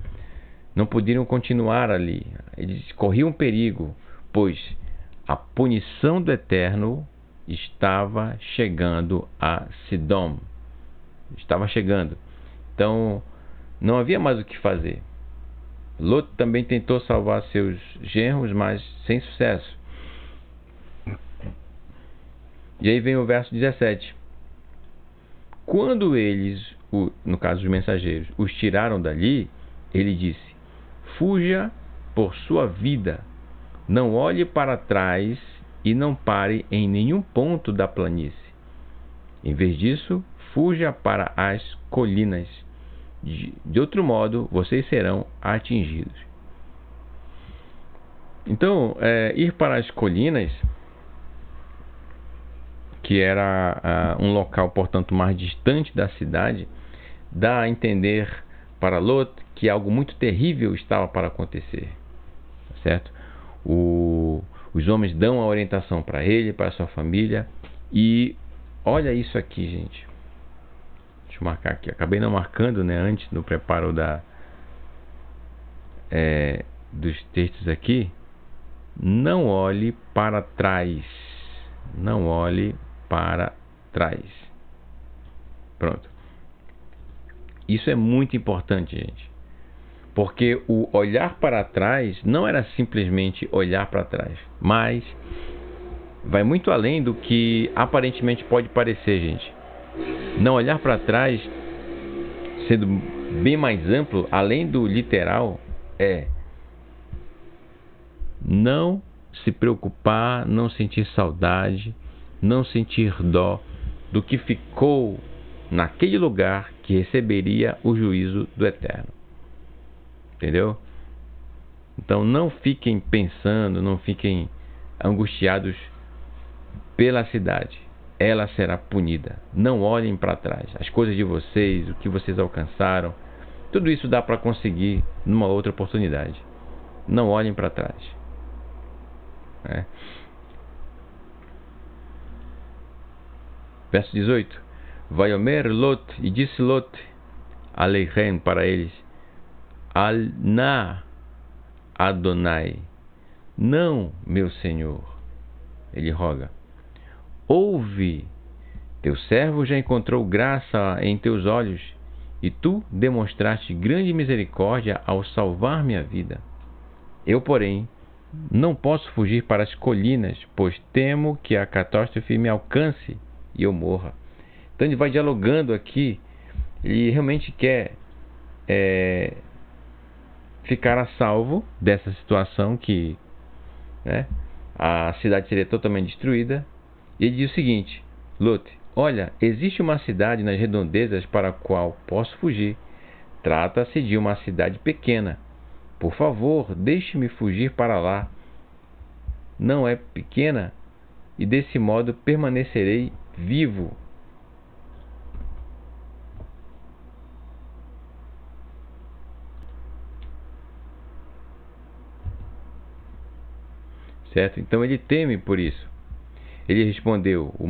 [SPEAKER 1] Não poderiam continuar ali. Eles corriam perigo, pois a punição do Eterno estava chegando a Sidom. Estava chegando. Então, não havia mais o que fazer. Lot também tentou salvar seus genros, mas sem sucesso. E aí vem o verso 17. Quando eles, no caso os mensageiros, os tiraram dali, ele disse: fuja por sua vida, não olhe para trás e não pare em nenhum ponto da planície. Em vez disso, fuja para as colinas. De outro modo, vocês serão atingidos. Então, ir para as colinas, que era um local, portanto, mais distante da cidade, dá a entender para Lot que algo muito terrível estava para acontecer, certo? Os homens dão a orientação para ele, para sua família, e olha isso aqui, gente. Deixa eu marcar aqui. Acabei não marcando, né, antes no preparo dos textos aqui. Não olhe para trás. Não olhe para trás. Pronto. Isso é muito importante, gente. Porque o olhar para trás não era simplesmente olhar para trás, mas vai muito além do que aparentemente pode parecer, gente. Não olhar para trás, sendo bem mais amplo, além do literal, é não se preocupar, não sentir saudade, não sentir dó do que ficou naquele lugar que receberia o juízo do Eterno. Entendeu? Então não fiquem pensando, não fiquem angustiados pela cidade. Ela será punida. Não olhem para trás. As coisas de vocês, o que vocês alcançaram, tudo isso dá para conseguir numa outra oportunidade. Não olhem para trás. Verso 18. Vaiomer Lot, e disse Lot Aleichem para eles: Al-na Adonai, não, meu Senhor. Ele roga: ouve, teu servo já encontrou graça em teus olhos, e tu demonstraste grande misericórdia ao salvar minha vida. Eu, porém, não posso fugir para as colinas, pois temo que a catástrofe me alcance e eu morra. Então ele vai dialogando aqui. Ele realmente quer ficar a salvo dessa situação que, né, a cidade seria totalmente destruída. E ele diz o seguinte: Lot, olha, existe uma cidade nas redondezas para a qual posso fugir. Trata-se de uma cidade pequena. Por favor, deixe-me fugir para lá. Não é pequena, e desse modo permanecerei vivo. Certo? Então ele teme por isso. Ele respondeu, o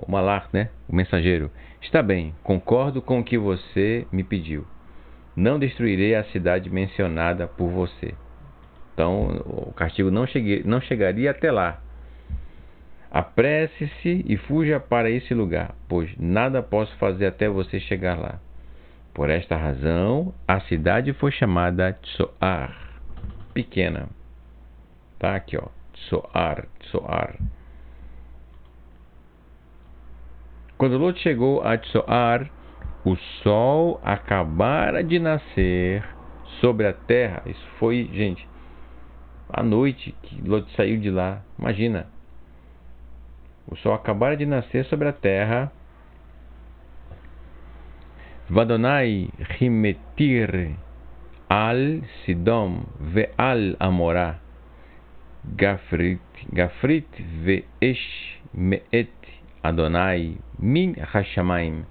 [SPEAKER 1] Malach, né, o mensageiro: está bem, concordo com o que você me pediu. Não destruirei a cidade mencionada por você. Então o castigo não chegaria até lá. Apresse-se e fuja para esse lugar, pois nada posso fazer até você chegar lá. Por esta razão, a cidade foi chamada Tsoar, pequena. Tá aqui, ó, Tsoar, Tsoar. Quando Lot chegou a Tsoar, o sol acabara de nascer sobre a terra. Isso foi, gente, à noite que Lot saiu de lá. Imagina, o sol acabara de nascer sobre a terra. Vadonai rimetir al Sidom ve al Amorá Gafrit ve esh meet Adonai min hashamayim.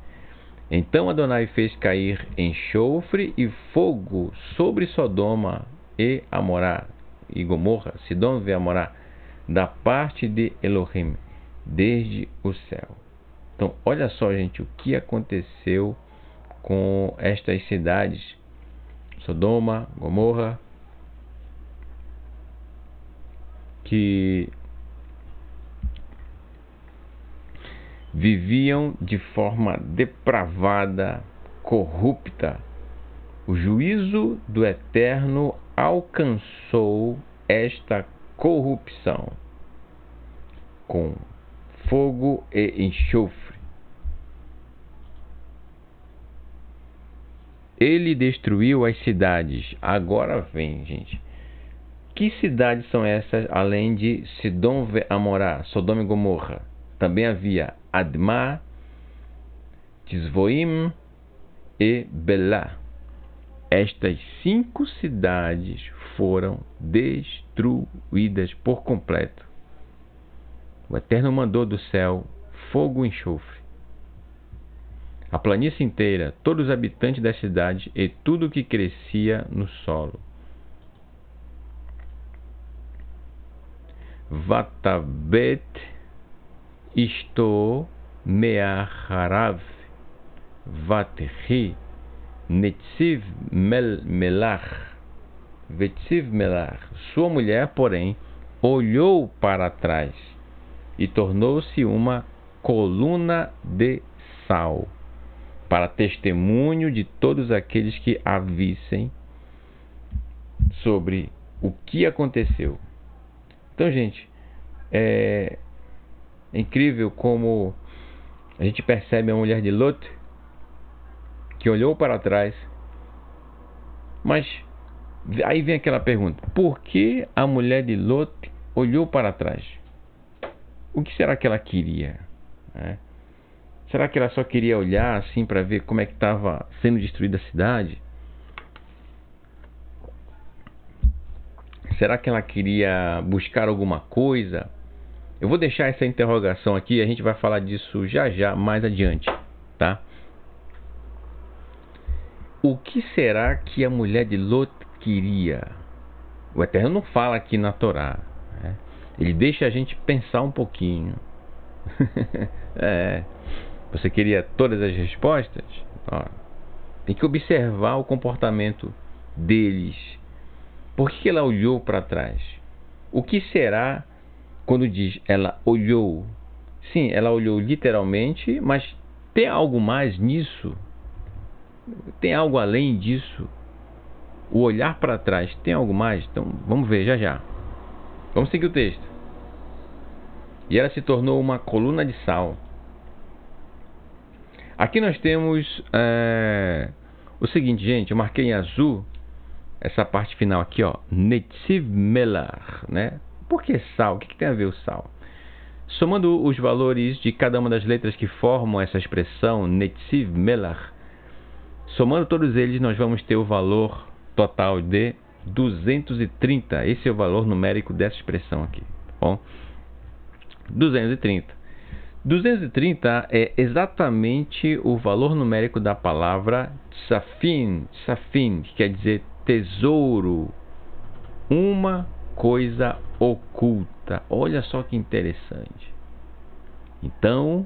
[SPEAKER 1] Então Adonai fez cair enxofre e fogo sobre Sodoma e Amorá e Gomorra, Sidom e Amorá, da parte de Elohim, desde o céu. Então, olha só, gente, o que aconteceu com estas cidades, Sodoma, Gomorra, que viviam de forma depravada, corrupta. O juízo do Eterno alcançou esta corrupção com fogo e enxofre. Ele destruiu as cidades. Agora vem, gente. Que cidades são essas, além de Sidom e Amorá, Sodoma e Gomorra? Também havia Admá, Tisvoim e Belá. Estas 5 cidades foram destruídas por completo. O Eterno mandou do céu fogo e enxofre. A planície inteira, todos os habitantes das cidades e tudo que crescia no solo. Vatabet Isto Meaharav Vatri Netziv Melach Vetziv Melach. Sua mulher, porém, olhou para trás e tornou-se uma coluna de sal, para testemunho de todos aqueles que a vissem sobre o que aconteceu. Então, gente, é incrível como a gente percebe a mulher de Lot, que olhou para trás, mas aí vem aquela pergunta: por que a mulher de Lot olhou para trás? O que será que ela queria? Será que ela só queria olhar assim para ver como é que estava sendo destruída a cidade? Será que ela queria buscar alguma coisa? Eu vou deixar essa interrogação aqui, a gente vai falar disso já já, mais adiante, tá? O que será que a mulher de Lot queria? O Eterno não fala aqui na Torá, né? Ele deixa a gente pensar um pouquinho. Você queria todas as respostas? Ó, tem que observar o comportamento deles. Por que ela olhou para trás? O que será quando diz ela olhou? Sim, ela olhou literalmente, mas tem algo mais nisso? Tem algo além disso? O olhar para trás tem algo mais? Então vamos ver já já. Vamos seguir o texto. E ela se tornou uma coluna de sal. Aqui nós temos o seguinte, gente. Eu marquei em azul essa parte final aqui, ó. Netziv Melach, né? Por que sal? O que tem a ver o sal? Somando os valores de cada uma das letras que formam essa expressão Netziv Melach, somando todos eles, nós vamos ter o valor total de 230. Esse é o valor numérico dessa expressão aqui, tá bom? 230. 230 é exatamente o valor numérico da palavra Tsafin, que quer dizer tesouro, uma coisa oculta. Olha só que interessante. Então,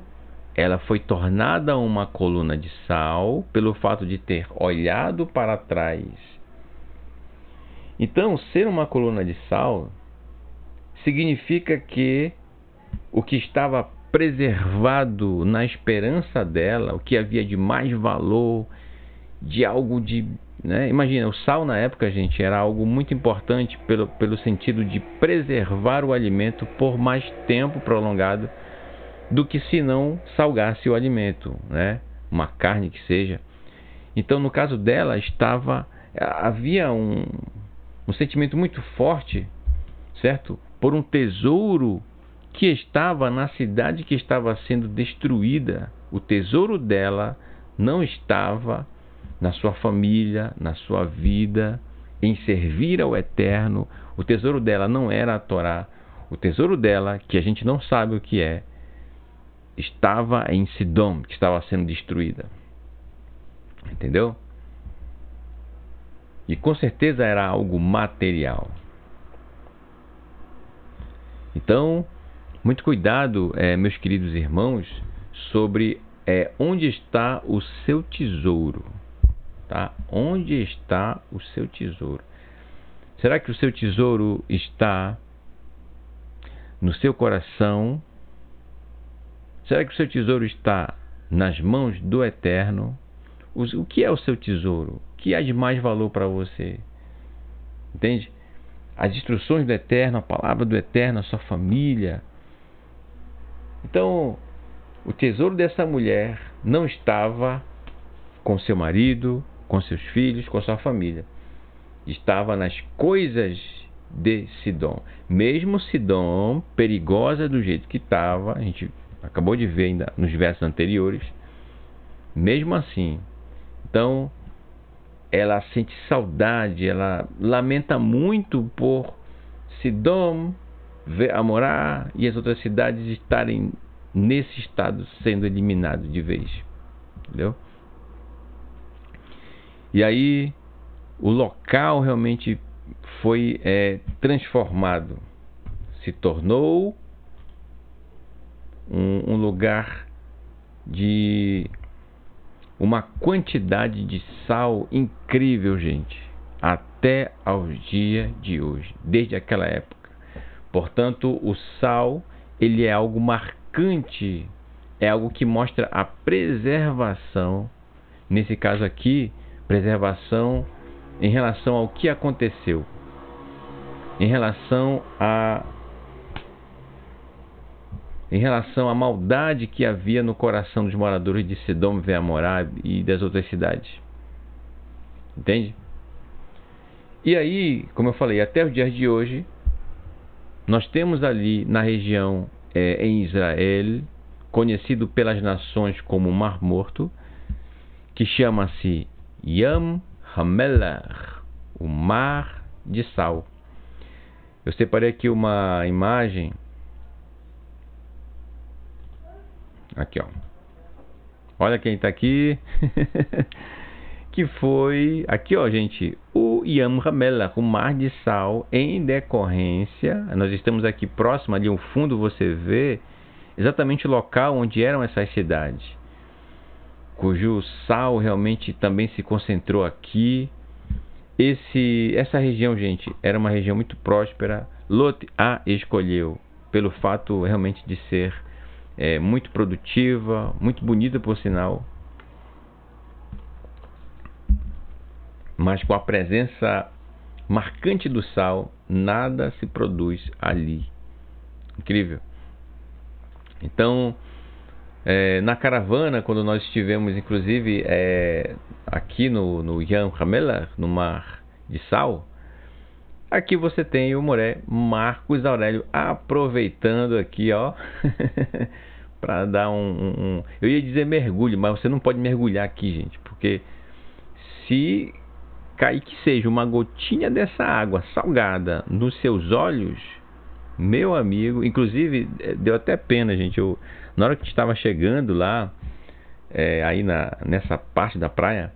[SPEAKER 1] ela foi tornada uma coluna de sal pelo fato de ter olhado para trás. Então, ser uma coluna de sal significa que o que estava preservado na esperança dela, o que havia de mais valor, de algo de... né? Imagina, o sal na época, gente, era algo muito importante pelo sentido de preservar o alimento por mais tempo prolongado do que se não salgasse o alimento, né? Uma carne que seja. Então, no caso dela, havia um sentimento muito forte, certo? Por um tesouro que estava na cidade que estava sendo destruída. O tesouro dela não estava na sua família, na sua vida, em servir ao Eterno. O tesouro dela não era a Torá. O tesouro dela, que a gente não sabe o que é, estava em Sidom, que estava sendo destruída. Entendeu? E com certeza era algo material. Então, muito cuidado, meus queridos irmãos, sobre onde está o seu tesouro. Tá? Onde está o seu tesouro? Será que o seu tesouro está no seu coração? Será que o seu tesouro está nas mãos do Eterno? O que é o seu tesouro? O que há de mais valor para você? Entende? As instruções do Eterno, a palavra do Eterno, a sua família. Então, o tesouro dessa mulher não estava com seu marido, com seus filhos, com sua família. Estava nas coisas de Sidom. Mesmo Sidom, perigosa do jeito que estava, a gente acabou de ver ainda nos versos anteriores, mesmo assim, então, ela sente saudade, ela lamenta muito por Sidom, Amorá e as outras cidades estarem nesse estado, sendo eliminados de vez. Entendeu? E aí, o local realmente foi transformado. Se tornou um lugar de uma quantidade de sal incrível, gente, até aos dias de hoje, desde aquela época. Portanto, o sal, ele é algo marcante, é algo que mostra a preservação, nesse caso aqui, preservação em relação ao que aconteceu, em relação à maldade que havia no coração dos moradores de Sidom, Amorá e das outras cidades. Entende? E aí, como eu falei, até os dias de hoje, nós temos ali na região em Israel, conhecido pelas nações como Mar Morto, que chama-se Yam HaMelech, o Mar de Sal. Eu separei aqui uma imagem. Aqui, ó. Olha quem tá aqui. Que foi... Aqui, ó, gente. O Yam HaMelech, o Mar de Sal, em decorrência... Nós estamos aqui próximo, ali ao fundo você vê exatamente o local onde eram essas cidades, cujo sal realmente também se concentrou aqui. Essa região, gente, era uma região muito próspera. Lot a escolheu pelo fato realmente de ser muito produtiva, muito bonita por sinal, mas com a presença marcante do sal, nada se produz ali. Incrível. Então, na caravana, quando nós estivemos, inclusive, aqui no Yam HaMelech, no Mar de Sal, aqui você tem o Moré Marcos Aurélio aproveitando aqui, ó, para dar eu ia dizer mergulho, mas você não pode mergulhar aqui, gente, porque se cair que seja uma gotinha dessa água salgada nos seus olhos, meu amigo, inclusive deu até pena, gente. Na hora que estava chegando lá, aí nessa parte da praia,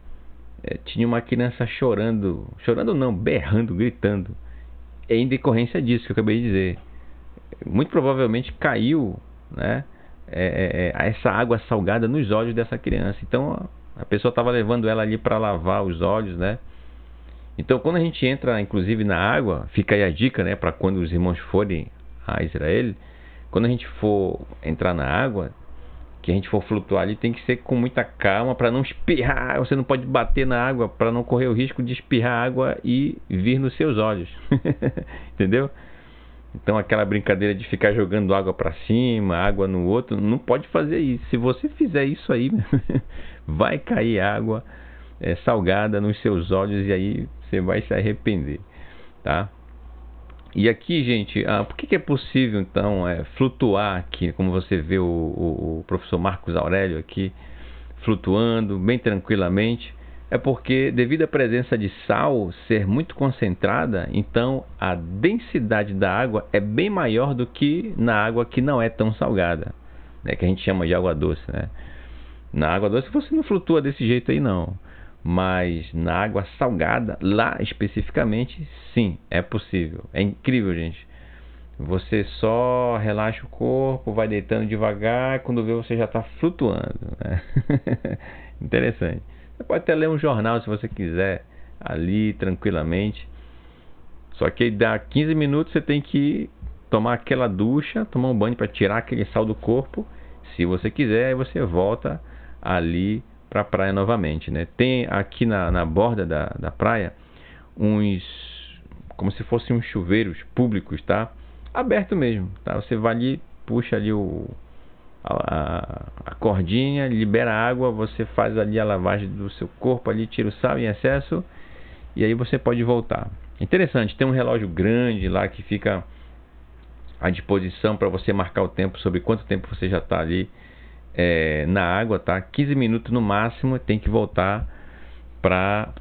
[SPEAKER 1] tinha uma criança chorando não, berrando, gritando, em decorrência disso que eu acabei de dizer. Muito provavelmente caiu, né, essa água salgada nos olhos dessa criança. Então a pessoa estava levando ela ali para lavar os olhos, né? Então, quando a gente entra, inclusive, na água, fica aí a dica, né, para quando os irmãos forem a Israel, quando a gente for entrar na água, que a gente for flutuar ali, tem que ser com muita calma para não espirrar. Você não pode bater na água para não correr o risco de espirrar água e vir nos seus olhos. Entendeu? Então, aquela brincadeira de ficar jogando água para cima, água no outro, não pode fazer isso. Se você fizer isso aí, vai cair água salgada nos seus olhos e aí você vai se arrepender, tá? E aqui, gente, por que é possível então flutuar aqui, como você vê o professor Marcos Aurélio aqui flutuando bem tranquilamente? É porque, devido à presença de sal ser muito concentrada, então a densidade da água é bem maior do que na água que não é tão salgada, né, que a gente chama de água doce, né? Na água doce você não flutua desse jeito aí não, mas na água salgada, lá especificamente, sim, é possível. É incrível, gente. Você só relaxa o corpo, vai deitando devagar, quando vê você já está flutuando, né? Interessante. Você pode até ler um jornal se você quiser, ali tranquilamente. Só que dá 15 minutos você tem que tomar aquela ducha, tomar um banho para tirar aquele sal do corpo. Se você quiser, aí você volta ali para a praia novamente, né? Tem aqui na borda da praia uns, como se fossem uns chuveiros públicos, tá? Aberto mesmo, tá? Você vai ali, puxa ali a cordinha, libera a água, você faz ali a lavagem do seu corpo ali, tira o sal em excesso e aí você pode voltar. Interessante, tem um relógio grande lá que fica à disposição para você marcar o tempo, sobre quanto tempo você já está ali na água, tá? 15 minutos no máximo, tem que voltar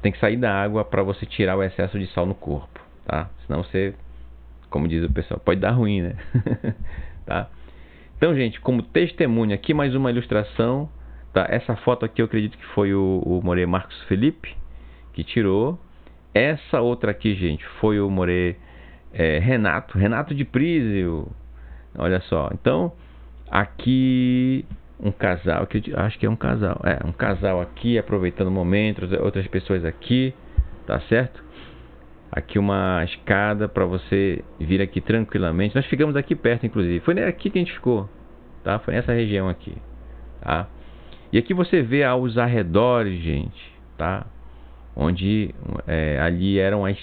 [SPEAKER 1] tem que sair da água para você tirar o excesso de sal no corpo, tá? Senão você, como diz o pessoal, pode dar ruim, né? Tá? Então, gente, como testemunho aqui, mais uma ilustração, tá? Essa foto aqui eu acredito que foi o Morê Marcos Felipe que tirou. Essa outra aqui, gente, foi o Morê Renato de Prísio. Olha só, então aqui um casal, que acho que é um casal, um casal aqui aproveitando o momento, outras pessoas aqui, tá certo? Aqui uma escada para você vir aqui tranquilamente. Nós ficamos aqui perto, inclusive. Foi aqui que a gente ficou, tá? Foi nessa região aqui, tá? E aqui você vê aos arredores, gente, tá? Onde ali eram as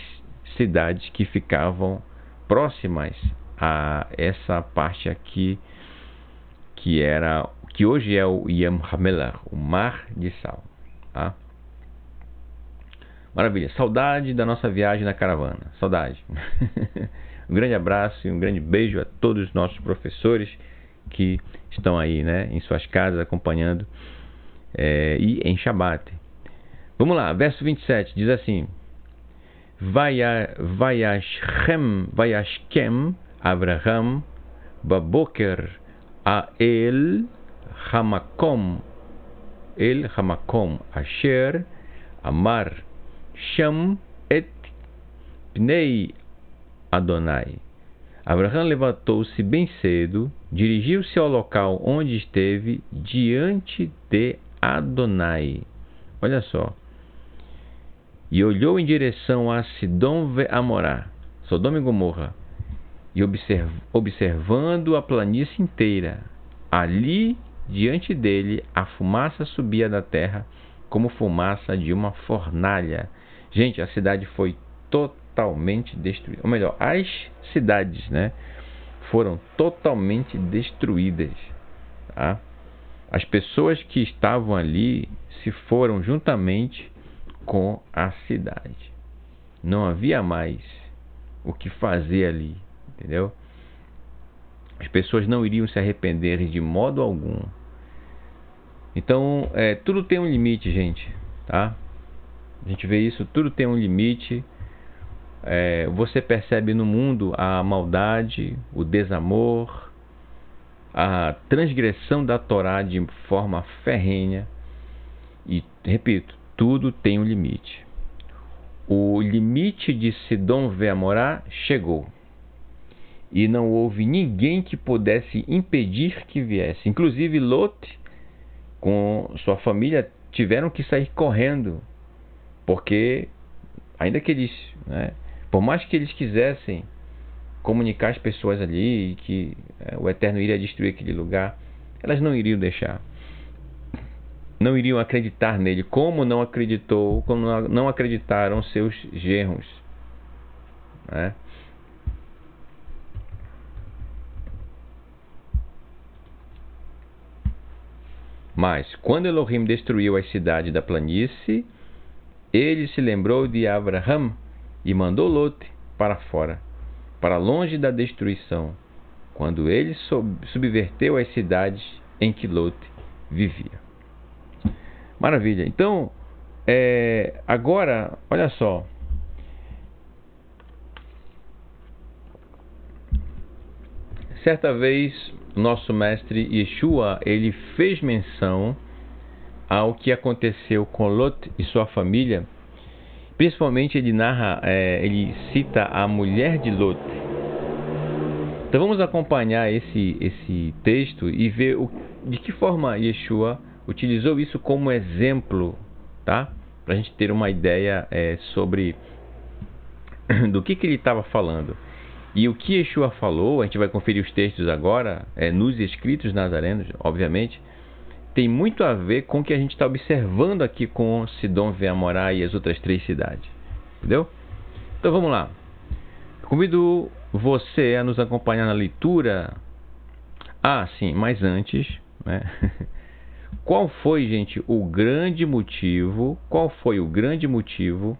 [SPEAKER 1] cidades que ficavam próximas a essa parte aqui, que hoje é o Yam Hamelar, o Mar de Sal, tá? Maravilha, saudade da nossa viagem na caravana, saudade. Um grande abraço e um grande beijo a todos os nossos professores que estão aí, né, em suas casas acompanhando e em Shabat. Vamos lá, verso 27 diz assim: Vayashkem Avraham baboker a el hamakom asher amar Sham et Pnei Adonai. Abraão levantou-se bem cedo, dirigiu-se ao local onde esteve diante de Adonai. Olha só. E olhou em direção a Sidom e Amorá, Sodoma e Gomorra, e observando a planície inteira. Ali, diante dele, a fumaça subia da terra como fumaça de uma fornalha. Gente, a cidade foi totalmente destruída. Ou melhor, as cidades, né, foram totalmente destruídas. Tá? As pessoas que estavam ali se foram juntamente com a cidade. Não havia mais o que fazer ali, entendeu? As pessoas não iriam se arrepender de modo algum. Então, tudo tem um limite, gente, tá? A gente vê isso, tudo tem um limite. Você percebe no mundo a maldade, o desamor, a transgressão da Torá de forma ferrenha. E, repito, tudo tem um limite. O limite de Sidom e Amorá chegou. E não houve ninguém que pudesse impedir que viesse. Inclusive Lot, com sua família, tiveram que sair correndo. Porque, ainda que eles, né, por mais que eles quisessem comunicar às pessoas ali que o Eterno iria destruir aquele lugar, elas não iriam deixar. Não iriam acreditar nele, como não acreditaram seus genros, né? Mas, quando Elohim destruiu as cidades da planície, ele se lembrou de Abraham e mandou Lot para fora, para longe da destruição, quando ele subverteu as cidades em que Lot vivia. Maravilha. Então, agora, olha só. Certa vez, o nosso mestre Yeshua, ele fez menção ao que aconteceu com Lot e sua família. Principalmente ele narra, ele cita a mulher de Lot. Então vamos acompanhar esse texto e ver de que forma Yeshua utilizou isso como exemplo, tá? Para a gente ter uma ideia sobre do que ele estava falando. E o que Yeshua falou, a gente vai conferir os textos agora, nos escritos nazarenos, obviamente, tem muito a ver com o que a gente está observando aqui com Sidom, Veamorá e as outras 3 cidades. Entendeu? Então vamos lá. Convido você a nos acompanhar na leitura. Ah, sim, mas antes, né? Qual foi, gente, o grande motivo? Qual foi o grande motivo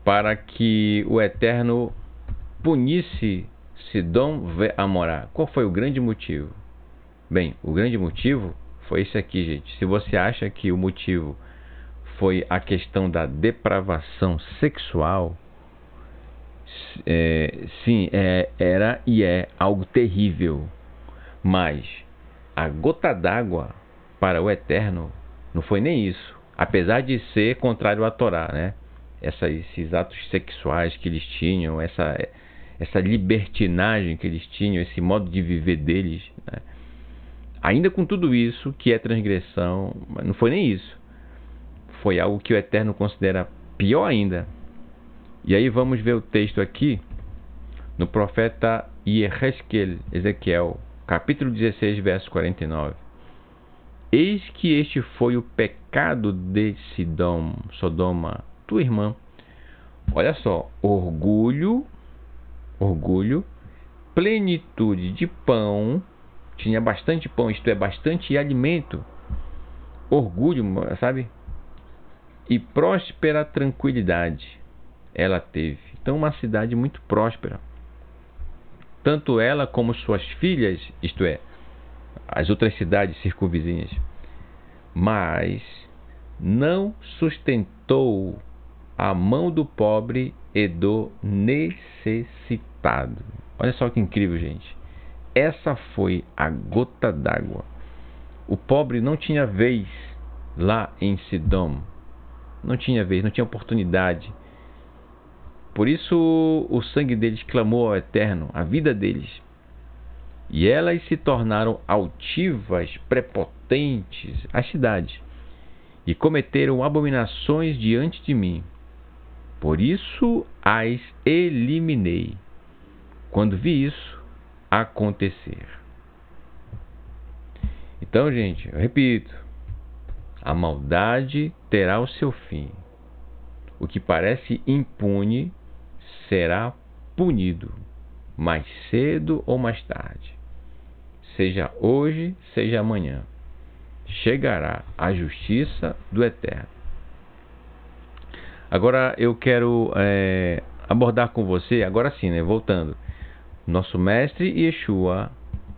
[SPEAKER 1] para que o Eterno punisse Sidom ve Amorá? Qual foi o grande motivo? Bem, o grande motivo foi esse aqui, gente. Se você acha que o motivo foi a questão da depravação sexual, sim, era e é algo terrível. Mas a gota d'água para o Eterno não foi nem isso. Apesar de ser contrário à Torá, né? Esses atos sexuais que eles tinham, essa libertinagem que eles tinham, esse modo de viver deles, né? Ainda com tudo isso, que é transgressão, não foi nem isso. Foi algo que o Eterno considera pior ainda. E aí vamos ver o texto aqui, no profeta Ezequiel, capítulo 16, verso 49. Eis que este foi o pecado de Sodoma, tua irmã. Olha só, orgulho, plenitude de pão, tinha bastante pão, isto é, bastante alimento, orgulho, sabe? E próspera tranquilidade ela teve. Então uma cidade muito próspera. Tanto ela como suas filhas, isto é, as outras cidades circunvizinhas. Mas não sustentou a mão do pobre e do necessitado. Olha só que incrível, gente. Essa foi a gota d'água. O pobre não tinha vez lá em Sidom. Não tinha vez, não tinha oportunidade. Por isso o sangue deles clamou ao Eterno, a vida deles. E elas se tornaram altivas, prepotentes, as cidades, e cometeram abominações diante de mim. Por isso as eliminei, quando vi isso acontecer. Então, gente, eu repito, a maldade terá o seu fim. O que parece impune será punido, mais cedo ou mais tarde. Seja hoje, seja amanhã, chegará a justiça do Eterno. Agora eu quero abordar com você, agora sim, né, voltando. Nosso mestre Yeshua,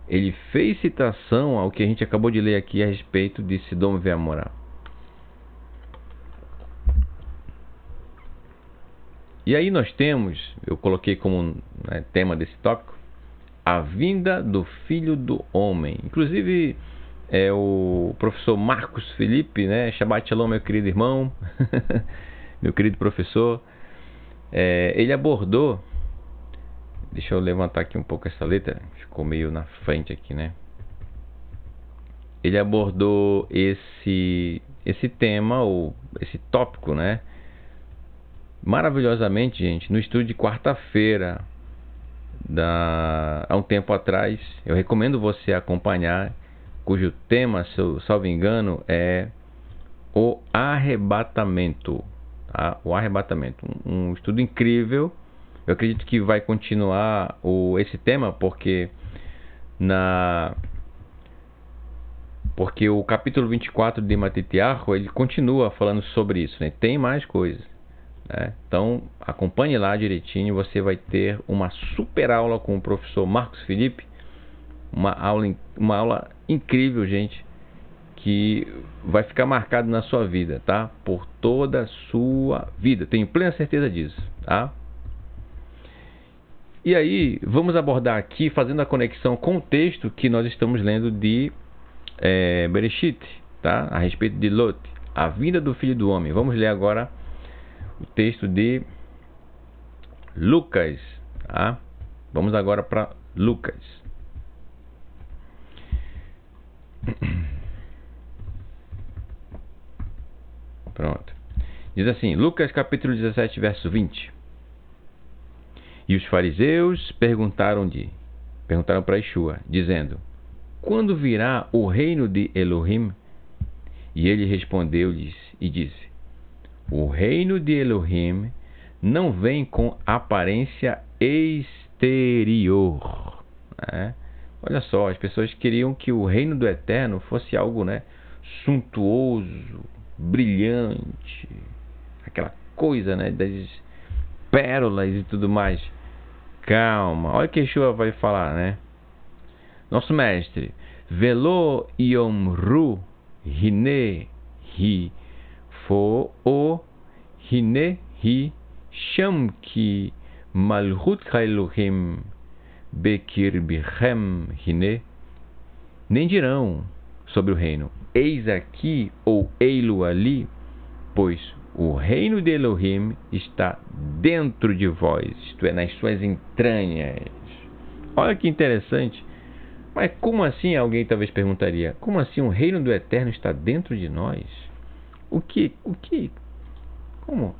[SPEAKER 1] ele fez citação ao que a gente acabou de ler aqui a respeito de Sidom e Veamorá. E aí nós temos, eu coloquei como tema desse tópico, a vinda do Filho do Homem. Inclusive, o professor Marcos Felipe, né? Shabbat Shalom, meu querido irmão, meu querido professor, ele abordou, deixa eu levantar aqui um pouco essa letra, ficou meio na frente aqui, né? Ele abordou esse tema, ou esse tópico, né? Maravilhosamente, gente, no estudo de quarta-feira, há um tempo atrás. Eu recomendo você acompanhar, cujo tema, se eu salvo engano, é o arrebatamento, tá? O arrebatamento, um estudo incrível. Eu acredito que vai continuar esse tema, porque o capítulo 24 de Matitiahu, ele continua falando sobre isso, né? Tem mais coisas, né? Então acompanhe lá direitinho, você vai ter uma super aula com o professor Marcos Felipe, uma aula incrível, gente, que vai ficar marcado na sua vida, tá? Por toda a sua vida, tenho plena certeza disso, tá? E aí, vamos abordar aqui, fazendo a conexão com o texto que nós estamos lendo de Bereshit, tá? A respeito de Lot, a vinda do Filho do Homem. Vamos ler agora o texto de Lucas, tá? Vamos agora para Lucas. Pronto. Diz assim, Lucas capítulo 17, verso 20. E os fariseus perguntaram para Yeshua, dizendo: quando virá o reino de Elohim? E ele respondeu-lhes e disse: o reino de Elohim não vem com aparência exterior. Olha só, as pessoas queriam que o reino do Eterno fosse algo, suntuoso, brilhante, aquela coisa, das pérolas e tudo mais. Calma, olha o que Yeshua vai falar, Nosso mestre, Velo Yomru Hine Hi Fo O Hine Hi Shamki Malhut Elohim Bekir Bichem Hine. Nem dirão sobre o reino, eis aqui ou ei-lo ali, pois o reino de Elohim está dentro de vós, isto é, nas suas entranhas. Olha que interessante. Mas como assim, alguém talvez perguntaria, como assim o reino do Eterno está dentro de nós? O que? Como?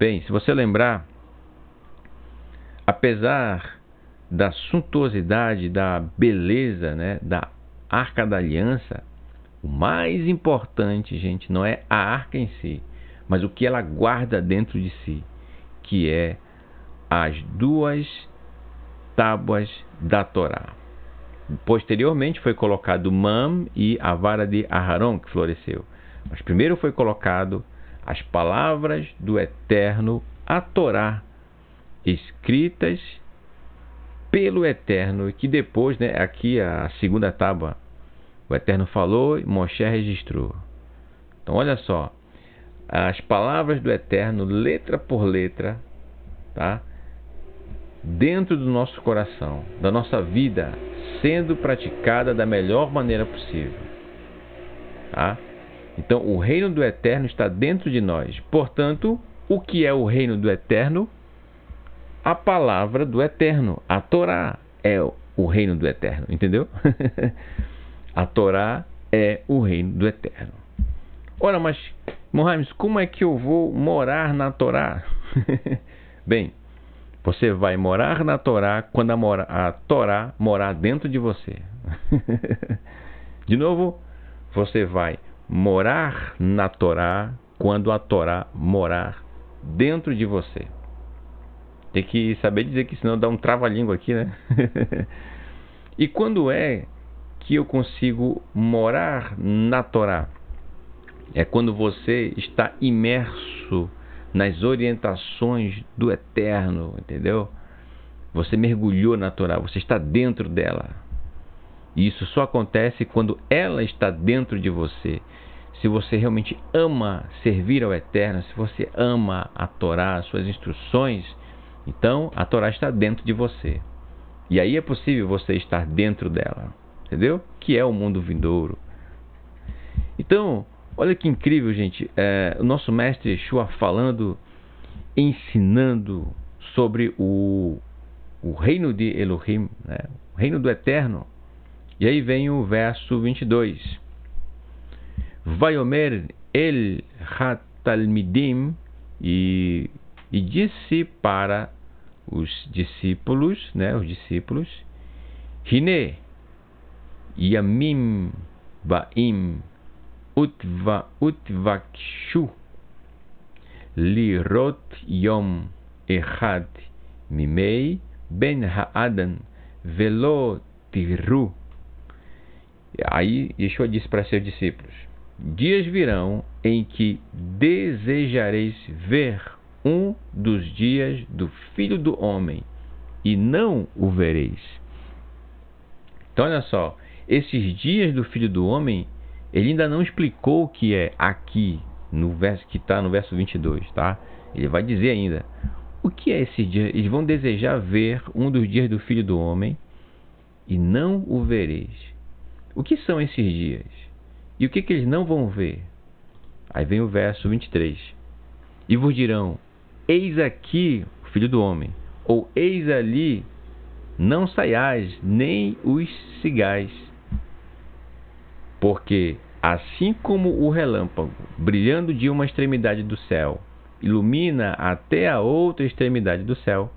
[SPEAKER 1] Bem, se você lembrar, apesar da suntuosidade, da beleza, da Arca da Aliança, o mais importante, gente, não é a arca em si, mas o que ela guarda dentro de si, que é as 2 tábuas da Torá. Posteriormente foi colocado o Mam e a vara de Aharon, que floresceu. Mas primeiro foi colocado as palavras do Eterno, a Torá, escritas pelo Eterno, e que depois, aqui a 2ª tábua, o Eterno falou e Moshe registrou. Então olha só, as palavras do Eterno, letra por letra, tá? Dentro do nosso coração, da nossa vida, sendo praticada da melhor maneira possível, tá? Então o reino do Eterno está dentro de nós. Portanto, o que é o reino do Eterno? A palavra do Eterno, a Torá é o reino do Eterno, entendeu? A Torá é o reino do Eterno. Ora, mas Mohamed, como é que eu vou morar na Torá? Bem, você vai morar na Torá quando a Torá morar dentro de você. De novo, você vai morar na Torá quando a Torá morar dentro de você. Tem que saber dizer, que senão dá um trava-língua aqui, E quando é que eu consigo morar na Torá? É quando você está imerso nas orientações do Eterno, entendeu? Você mergulhou na Torá, você está dentro dela. E isso só acontece quando ela está dentro de você. Se você realmente ama servir ao Eterno, se você ama a Torá, as suas instruções, então a Torá está dentro de você. E aí é possível você estar dentro dela, entendeu? Que é o mundo vindouro. Então, olha que incrível, gente. O nosso mestre Yeshua falando, ensinando sobre o reino de Elohim, o reino do Eterno. E aí vem o verso 22. Vaiomer el hatalmidim, e disse para os discípulos, Hine yamim baim utvakshu lirot yom echad mimei ben haadan velo tiru. Aí Yeshua disse para seus discípulos: dias virão em que desejareis ver um dos dias do Filho do Homem, e não o vereis. Então olha só, esses dias do Filho do Homem, ele ainda não explicou o que é aqui, no verso que está no verso 22, tá? Ele vai dizer ainda O que é esse dia? Eles vão desejar ver um dos dias do Filho do Homem e não o vereis. O que são esses dias? E o que eles não vão ver? Aí vem o verso 23. E vos dirão, eis aqui o Filho do Homem, ou eis ali, não saiais, nem os sigais. Porque assim como o relâmpago, brilhando de uma extremidade do céu, ilumina até a outra extremidade do céu,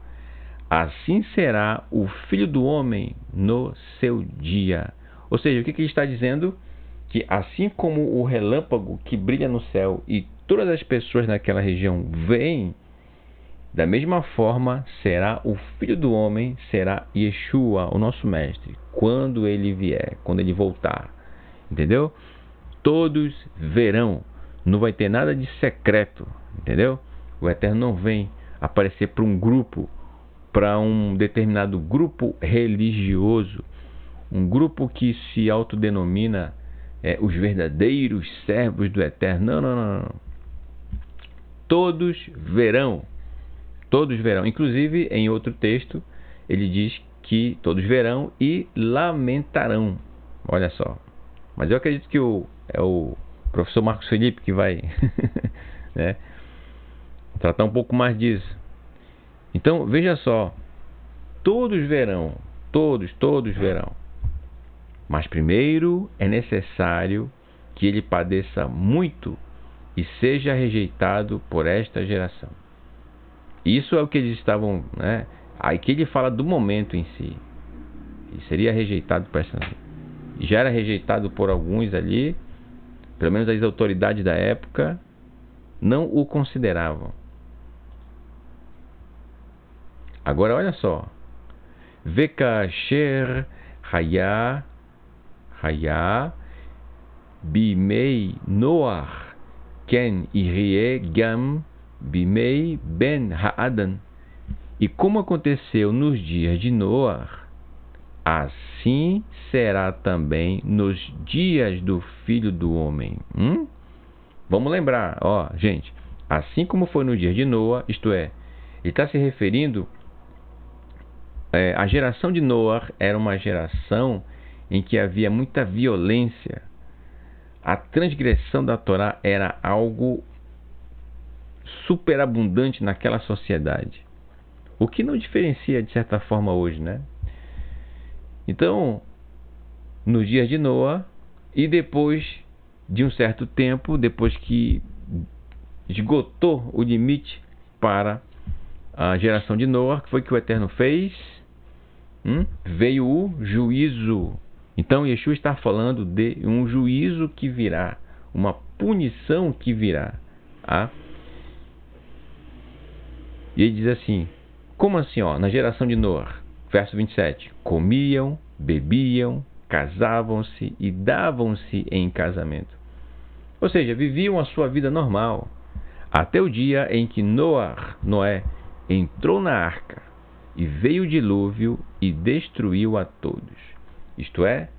[SPEAKER 1] assim será o Filho do Homem no seu dia. Ou seja, o que ele está dizendo? Que assim como o relâmpago que brilha no céu e todas as pessoas naquela região veem, da mesma forma será o Filho do Homem, será Yeshua, o nosso Mestre, quando ele vier, quando ele voltar. Entendeu? Todos verão. Não vai ter nada de secreto. Entendeu? O Eterno não vem aparecer para um grupo, para um determinado grupo religioso, um grupo que se autodenomina os verdadeiros servos do Eterno. Não, não, não, não. Todos verão. Todos verão. Inclusive, em outro texto, ele diz que todos verão e lamentarão. Olha só. Mas eu acredito que é o professor Marcos Felipe que vai né, tratar um pouco mais disso. Então, veja só. Todos verão. Todos verão. Mas primeiro é necessário que ele padeça muito e seja rejeitado por esta geração. Isso é o que eles estavam, né? Aí que ele fala do momento em si. Ele seria rejeitado por essa. Já era rejeitado por alguns ali, pelo menos as autoridades da época, não o consideravam. Agora olha só. Vekasher Hayah Bimei Noach Ken Irie Gam Bimei Ben Haadan. E como aconteceu nos dias de Noach, assim será também nos dias do Filho do Homem. Vamos lembrar, ó, gente. Assim como foi no dia de Noa, isto é, ele está se referindo. A geração de Noach era uma geração em que havia muita violência. A transgressão da Torá era algo superabundante naquela sociedade. O que não diferencia, de certa forma, hoje, né? Então, nos dias de Noa, e depois de um certo tempo, depois que esgotou o limite para a geração de Noa, que foi que o Eterno fez? Veio o juízo. Então, Yeshua está falando de um juízo que virá, uma punição que virá. E ele diz assim, como assim? Na geração de Noa, verso 27, comiam, bebiam, casavam-se e davam-se em casamento. Ou seja, viviam a sua vida normal, até o dia em que Noé entrou na arca e veio o dilúvio e destruiu a todos. Isto é,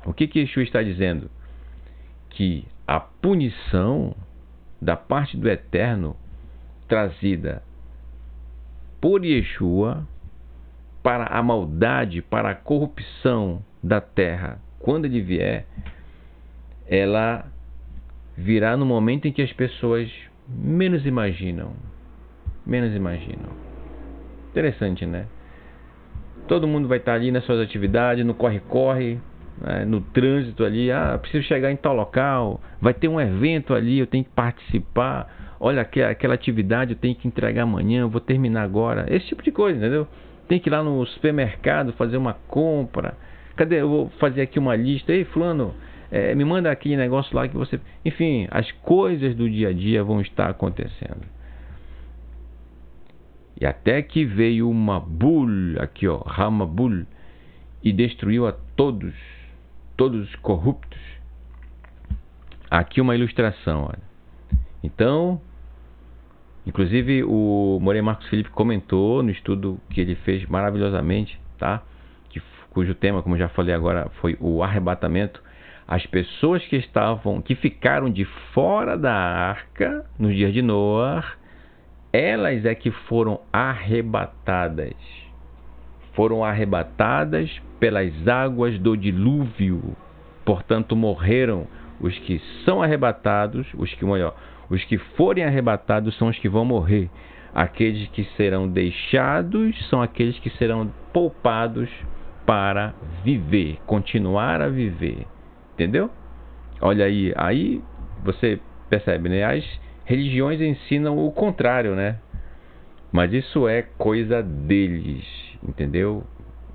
[SPEAKER 1] o que Yeshua está dizendo? Que a punição da parte do Eterno trazida por Yeshua para a maldade, para a corrupção da terra, quando ele vier, ela virá no momento em que as pessoas menos imaginam. Interessante, né? Todo mundo vai estar ali nas suas atividades, no corre-corre, né? No trânsito ali. Preciso chegar em tal local, vai ter um evento ali, eu tenho que participar. Olha, aquela atividade eu tenho que entregar amanhã, eu vou terminar agora. Esse tipo de coisa, entendeu? Tem que ir lá no supermercado fazer uma compra. Cadê? Eu vou fazer aqui uma lista. Ei, fulano, me manda aquele negócio lá que você... Enfim, as coisas do dia a dia vão estar acontecendo. E até que veio uma Mabul, aqui ó, Ramabul, e destruiu a todos os corruptos. Aqui uma ilustração, olha. Então, inclusive o Morei Marcos Felipe comentou no estudo que ele fez maravilhosamente, tá? Cujo tema, como já falei agora, foi o arrebatamento. As pessoas que ficaram de fora da arca nos dias de Noé, elas é que foram arrebatadas. Foram arrebatadas pelas águas do dilúvio. Portanto, morreram os que são arrebatados, os que forem arrebatados são os que vão morrer. Aqueles que serão deixados são aqueles que serão poupados para viver, continuar a viver. Entendeu? Olha aí você percebe, né? As religiões ensinam o contrário, né? Mas isso é coisa deles, entendeu?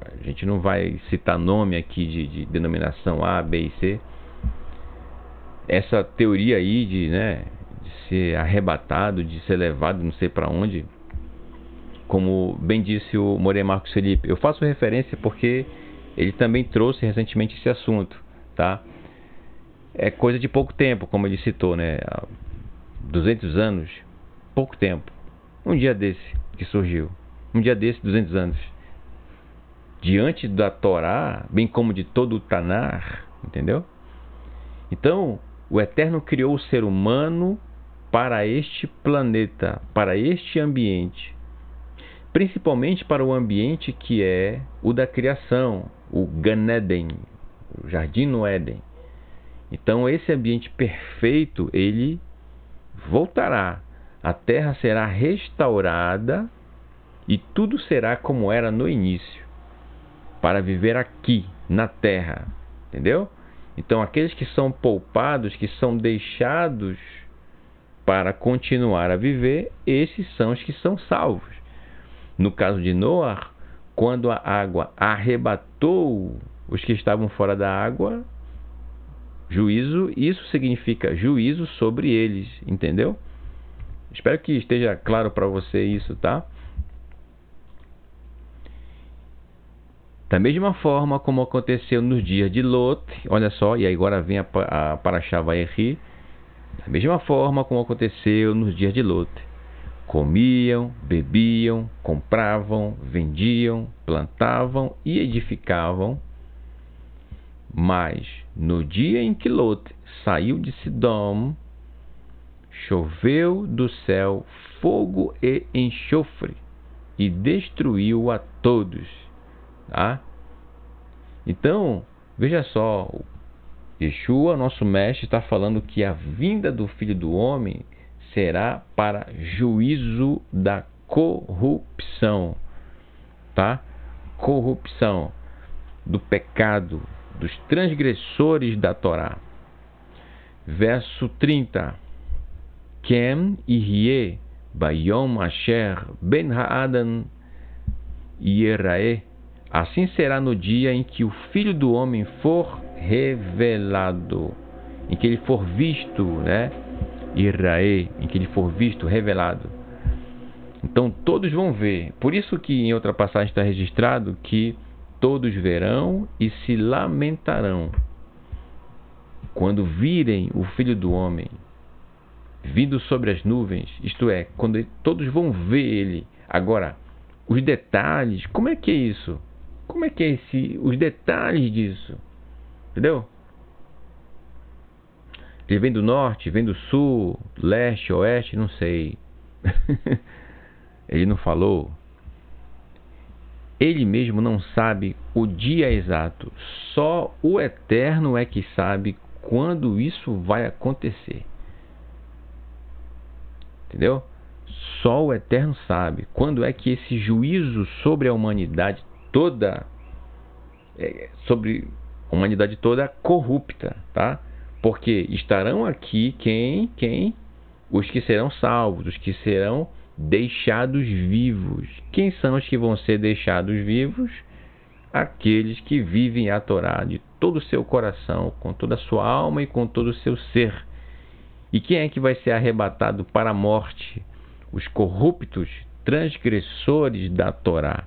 [SPEAKER 1] A gente não vai citar nome aqui de denominação A, B e C. Essa teoria aí de ser arrebatado, de ser levado não sei para onde, como bem disse o Moreira Marcos Felipe, eu faço referência porque ele também trouxe recentemente esse assunto, tá? É coisa de pouco tempo, como ele citou, né? 200 anos, pouco tempo. Um dia desse que surgiu. Um dia desse, 200 anos. Diante da Torá, bem como de todo o Tanar, entendeu? Então, o Eterno criou o ser humano para este planeta, para este ambiente. Principalmente para o ambiente que é o da criação, o Gan Eden, o Jardim no Éden. Então, esse ambiente perfeito, ele voltará. A terra será restaurada e tudo será como era no início, para viver aqui, na terra. Entendeu? Então, aqueles que são poupados, que são deixados para continuar a viver, esses são os que são salvos. No caso de Noé, quando a água arrebatou os que estavam fora da água, juízo, isso significa juízo sobre eles, entendeu? Espero que esteja claro para você isso, tá? Da mesma forma como aconteceu nos dias de Lot, olha só, e agora vem a Parashá Vayechi. Da mesma forma como aconteceu nos dias de Lot. Comiam, bebiam, compravam, vendiam, plantavam e edificavam. Mas no dia em que Lot saiu de Sidom, choveu do céu fogo e enxofre e destruiu a todos. Tá? Então, veja só, Yeshua, nosso mestre, está falando que a vinda do Filho do Homem será para juízo da corrupção, tá? Corrupção do pecado, dos transgressores da Torá. Verso 30. Kem ihyeh bayom asher ben ha'adam yeraeh. Assim será no dia em que o Filho do Homem for revelado, em que ele for visto, né? Iraê, em que ele for visto, revelado. Então todos vão ver. Por isso que em outra passagem está registrado que todos verão e se lamentarão quando virem o Filho do Homem vindo sobre as nuvens, isto é, quando todos vão ver ele. Agora, os detalhes, como é que é isso? Como é que é os detalhes disso? Entendeu? Ele vem do norte, vem do sul, leste, oeste, não sei. Ele não falou. Ele mesmo não sabe o dia exato. Só o Eterno é que sabe quando isso vai acontecer. Entendeu? Só o Eterno sabe quando é que esse juízo sobre a humanidade toda, sobre a humanidade toda corrupta, tá? Porque estarão aqui quem? Os que serão salvos, os que serão deixados vivos. Quem são os que vão ser deixados vivos? Aqueles que vivem a Torá de todo o seu coração, com toda a sua alma e com todo o seu ser. E quem é que vai ser arrebatado para a morte? Os corruptos, transgressores da Torá,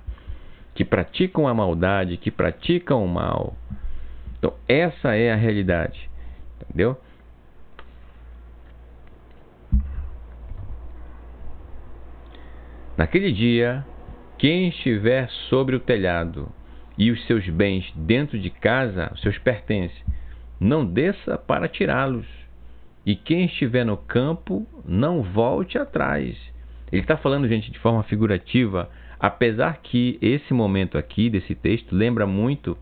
[SPEAKER 1] que praticam a maldade, que praticam o mal. Então, essa é a realidade. Entendeu? Naquele dia, quem estiver sobre o telhado e os seus bens dentro de casa, os seus pertences, não desça para tirá-los. E quem estiver no campo, não volte atrás. Ele está falando, gente, de forma figurativa, apesar que esse momento aqui desse texto lembra muito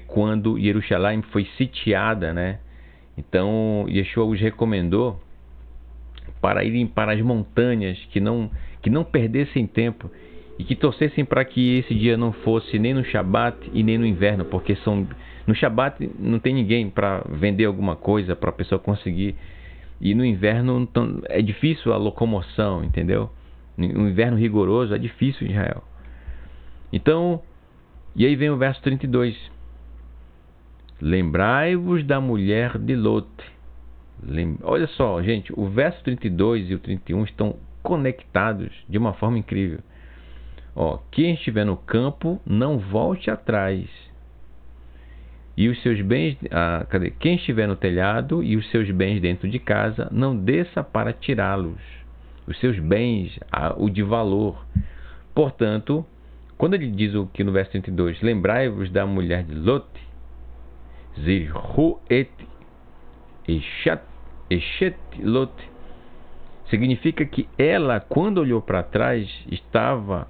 [SPEAKER 1] quando Jerusalém foi sitiada, né? Então, Yeshua os recomendou para irem para as montanhas, que não perdessem tempo e que torcessem para que esse dia não fosse nem no Shabat e nem no inverno, porque no Shabat não tem ninguém para vender alguma coisa para a pessoa conseguir, e no inverno é difícil a locomoção, entendeu? No inverno rigoroso é difícil em Israel. Então, e aí vem o verso 32. Lembrai-vos da mulher de Lot. Olha só, gente, o verso 32 e o 31 estão conectados de uma forma incrível. Ó, quem estiver no campo, não volte atrás. E os seus bens, quem estiver no telhado e os seus bens dentro de casa, não desça para tirá-los. Os seus bens, o de valor. Portanto, quando ele diz o que no verso 32, lembrai-vos da mulher de Lot, Zirhu et Eshet Lot, significa que ela, quando olhou para trás, estava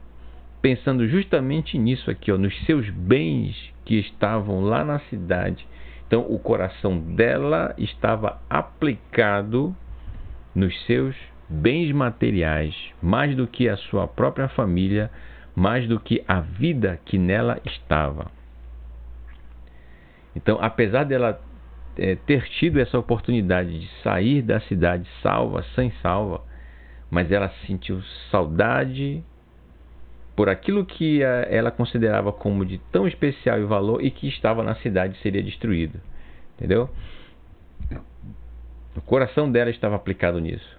[SPEAKER 1] pensando justamente nisso aqui, ó, nos seus bens que estavam lá na cidade. Então, o coração dela estava aplicado nos seus bens materiais, mais do que a sua própria família, mais do que a vida que nela estava. Então, apesar dela ter tido essa oportunidade de sair da cidade salva, sem salva, mas ela sentiu saudade por aquilo que ela considerava como de tão especial e valor e que estava na cidade seria destruído. Entendeu? O coração dela estava aplicado nisso.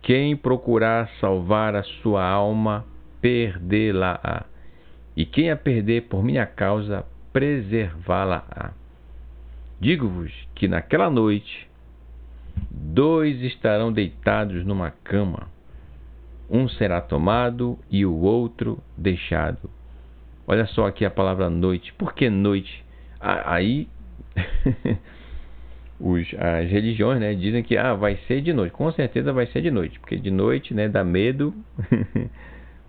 [SPEAKER 1] Quem procurar salvar a sua alma, perdê-la-á. E quem a perder por minha causa, preservá-la-á. Digo-vos que naquela noite, 2 estarão deitados numa cama. Um será tomado e o outro deixado. Olha só aqui a palavra noite. Por que noite? Aí as religiões, né, dizem que vai ser de noite. Com certeza vai ser de noite, porque de noite, né, dá medo.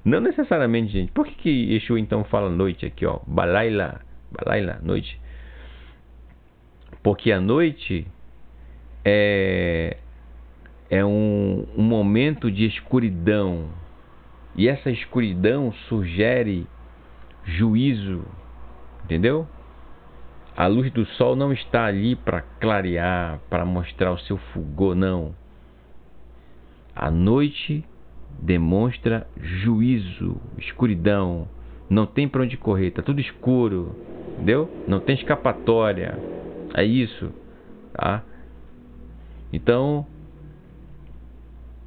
[SPEAKER 1] Não necessariamente, gente. Por que Yeshua então fala noite aqui, ó? Balaila, noite. Porque a noite é um momento de escuridão. E essa escuridão sugere juízo. Entendeu? A luz do sol não está ali para clarear, para mostrar o seu fulgor, não. A noite demonstra juízo, escuridão. Não tem para onde correr, está tudo escuro. Entendeu? Não tem escapatória. É isso. Tá? Então,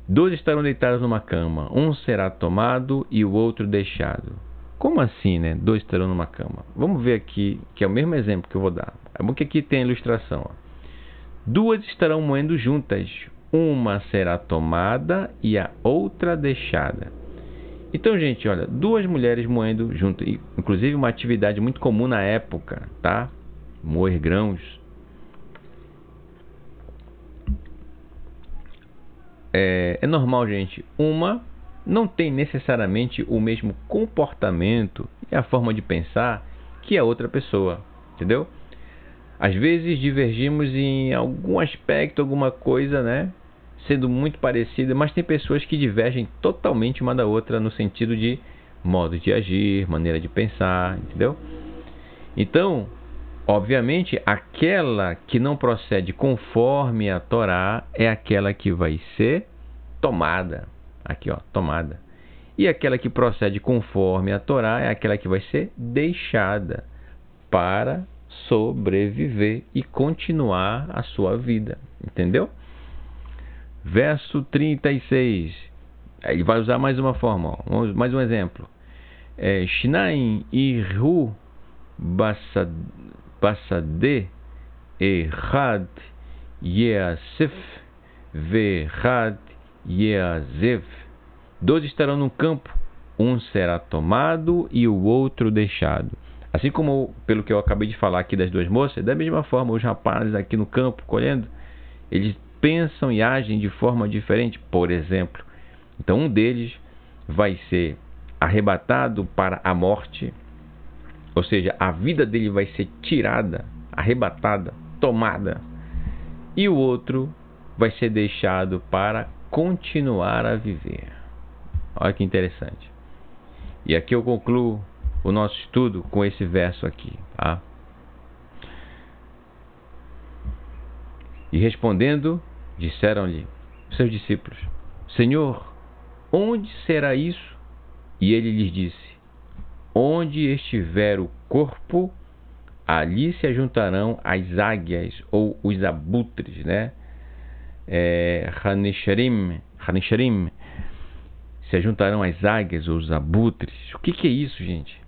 [SPEAKER 1] 2 estarão deitados numa cama, um será tomado e o outro deixado. Como assim, né? 2 estarão numa cama. Vamos ver aqui, que é o mesmo exemplo que eu vou dar. É bom que aqui tem a ilustração. Ó. 2 estarão moendo juntas, uma será tomada e a outra deixada. Então, gente, olha, 2 mulheres moendo juntas, inclusive uma atividade muito comum na época, tá? Moer grãos. É normal, gente. Uma não tem necessariamente o mesmo comportamento e a forma de pensar que a outra pessoa, entendeu? Às vezes divergimos em algum aspecto, alguma coisa, né? Sendo muito parecida, mas tem pessoas que divergem totalmente uma da outra no sentido de modo de agir, maneira de pensar, entendeu? Então, obviamente, aquela que não procede conforme a Torá é aquela que vai ser tomada. Aqui, ó, tomada. E aquela que procede conforme a Torá é aquela que vai ser deixada para sobreviver e continuar a sua vida. Entendeu? Verso 36. Ele vai usar mais uma forma, ó, mais um exemplo. Shnaim irhu Basade Echad Yeasef Vechad Yeazev. 2 estarão no campo, um será tomado e o outro deixado. Assim como, pelo que eu acabei de falar aqui das 2 moças, da mesma forma os rapazes aqui no campo colhendo, eles pensam e agem de forma diferente. Por exemplo, Então um deles vai ser arrebatado para a morte, ou seja, a vida dele vai ser tirada, arrebatada, tomada, e o outro vai ser deixado para continuar a viver. Olha que interessante. E aqui eu concluo o nosso estudo com esse verso aqui, tá? E respondendo, disseram-lhe seus discípulos: Senhor, onde será isso? E ele lhes disse: Onde estiver o corpo, ali se ajuntarão as águias ou os abutres, né? Hanesharim, se ajuntarão as águias ou os abutres. O que é isso, gente?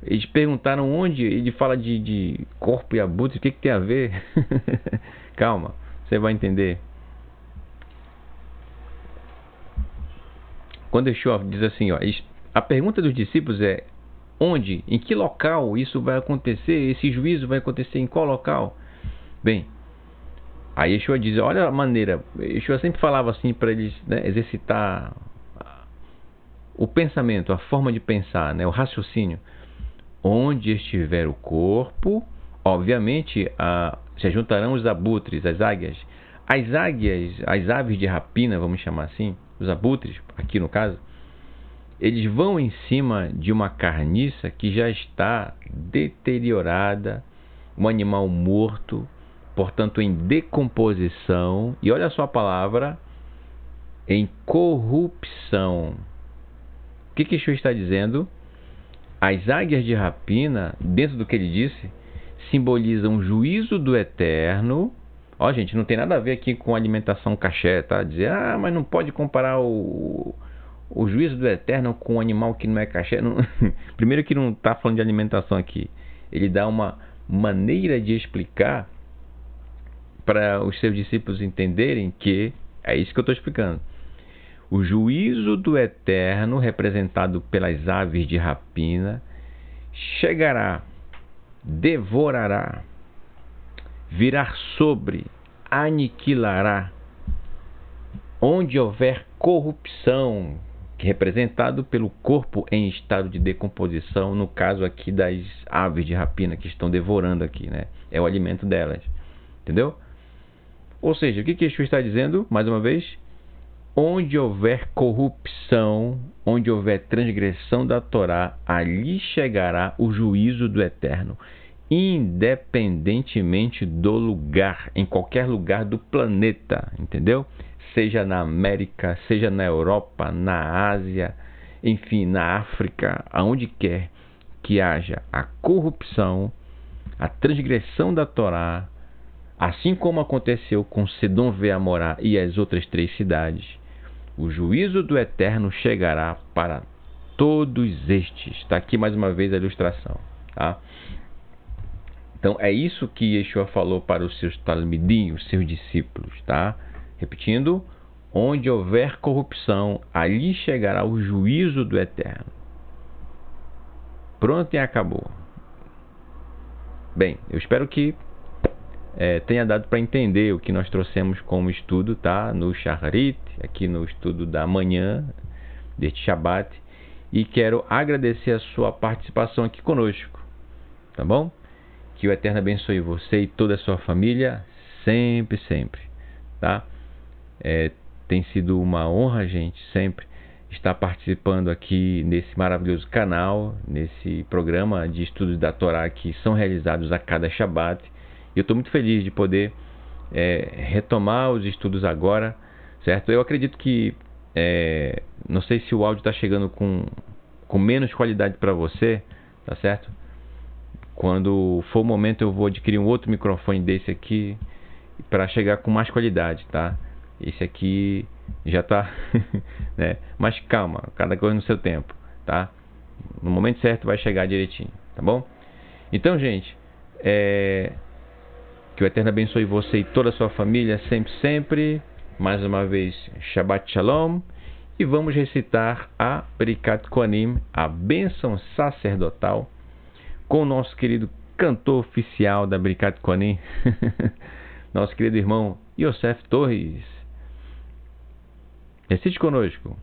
[SPEAKER 1] Eles perguntaram onde. Ele fala de corpo e abutre. O que tem a ver? Calma, você vai entender. Quando Yeshua diz assim, ó, a pergunta dos discípulos é: onde, em que local isso vai acontecer? Esse juízo vai acontecer em qual local? Bem, aí Yeshua diz: olha a maneira. Yeshua sempre falava assim para eles, né, exercitar o pensamento, a forma de pensar, né, o raciocínio. Onde estiver o corpo, obviamente, se juntarão os abutres, as águias. As águias, as aves de rapina, vamos chamar assim, os abutres, aqui no caso, eles vão em cima de uma carniça que já está deteriorada, um animal morto, portanto em decomposição, e olha só a palavra, em corrupção. O que Yeshua está dizendo? As águias de rapina, dentro do que ele disse, simbolizam o juízo do eterno. Ó, gente, não tem nada a ver aqui com alimentação caché, tá? Dizer, mas não pode comparar o juízo do eterno com um animal que não é caché. Não... Primeiro que não está falando de alimentação aqui. Ele dá uma maneira de explicar para os seus discípulos entenderem que é isso que eu estou explicando. O juízo do eterno, representado pelas aves de rapina, chegará, devorará, virá sobre, aniquilará, onde houver corrupção, que é representado pelo corpo em estado de decomposição, no caso aqui das aves de rapina que estão devorando aqui, né? É o alimento delas, entendeu? Ou seja, o que Yeshua está dizendo, mais uma vez? Onde houver corrupção, onde houver transgressão da Torá, ali chegará o juízo do Eterno, independentemente do lugar, em qualquer lugar do planeta, entendeu? Seja na América, seja na Europa, na Ásia, enfim, na África, aonde quer que haja a corrupção, a transgressão da Torá, assim como aconteceu com Sedom Veamorá e as outras 3 cidades, o juízo do Eterno chegará para todos estes. Está aqui mais uma vez a ilustração. Tá? Então é isso que Yeshua falou para os seus talmidim, os seus discípulos. Tá? Repetindo, onde houver corrupção, ali chegará o juízo do Eterno. Pronto, e acabou. Bem, eu espero que tenha dado para entender o que nós trouxemos como estudo, tá? No Shacharit, aqui no estudo da manhã deste Shabat, e quero agradecer a sua participação aqui conosco, tá bom? Que o Eterno abençoe você e toda a sua família, sempre, sempre, tá? Tem sido uma honra, gente, sempre estar participando aqui nesse maravilhoso canal, nesse programa de estudos da Torá que são realizados a cada Shabat. Eu estou muito feliz de poder retomar os estudos agora, certo? Eu acredito que, não sei se o áudio está chegando com menos qualidade para você, tá certo? Quando for o momento eu vou adquirir um outro microfone desse aqui para chegar com mais qualidade, tá? Esse aqui já está, né? Mas calma, cada coisa no seu tempo, tá? No momento certo vai chegar direitinho, tá bom? Então, gente, que o Eterno abençoe você e toda a sua família, sempre, sempre. Mais uma vez, Shabbat Shalom. E vamos recitar a Berikat Kohanim, a bênção sacerdotal, com o nosso querido cantor oficial da Berikat Kohanim, nosso querido irmão Yosef Torres. Recite conosco.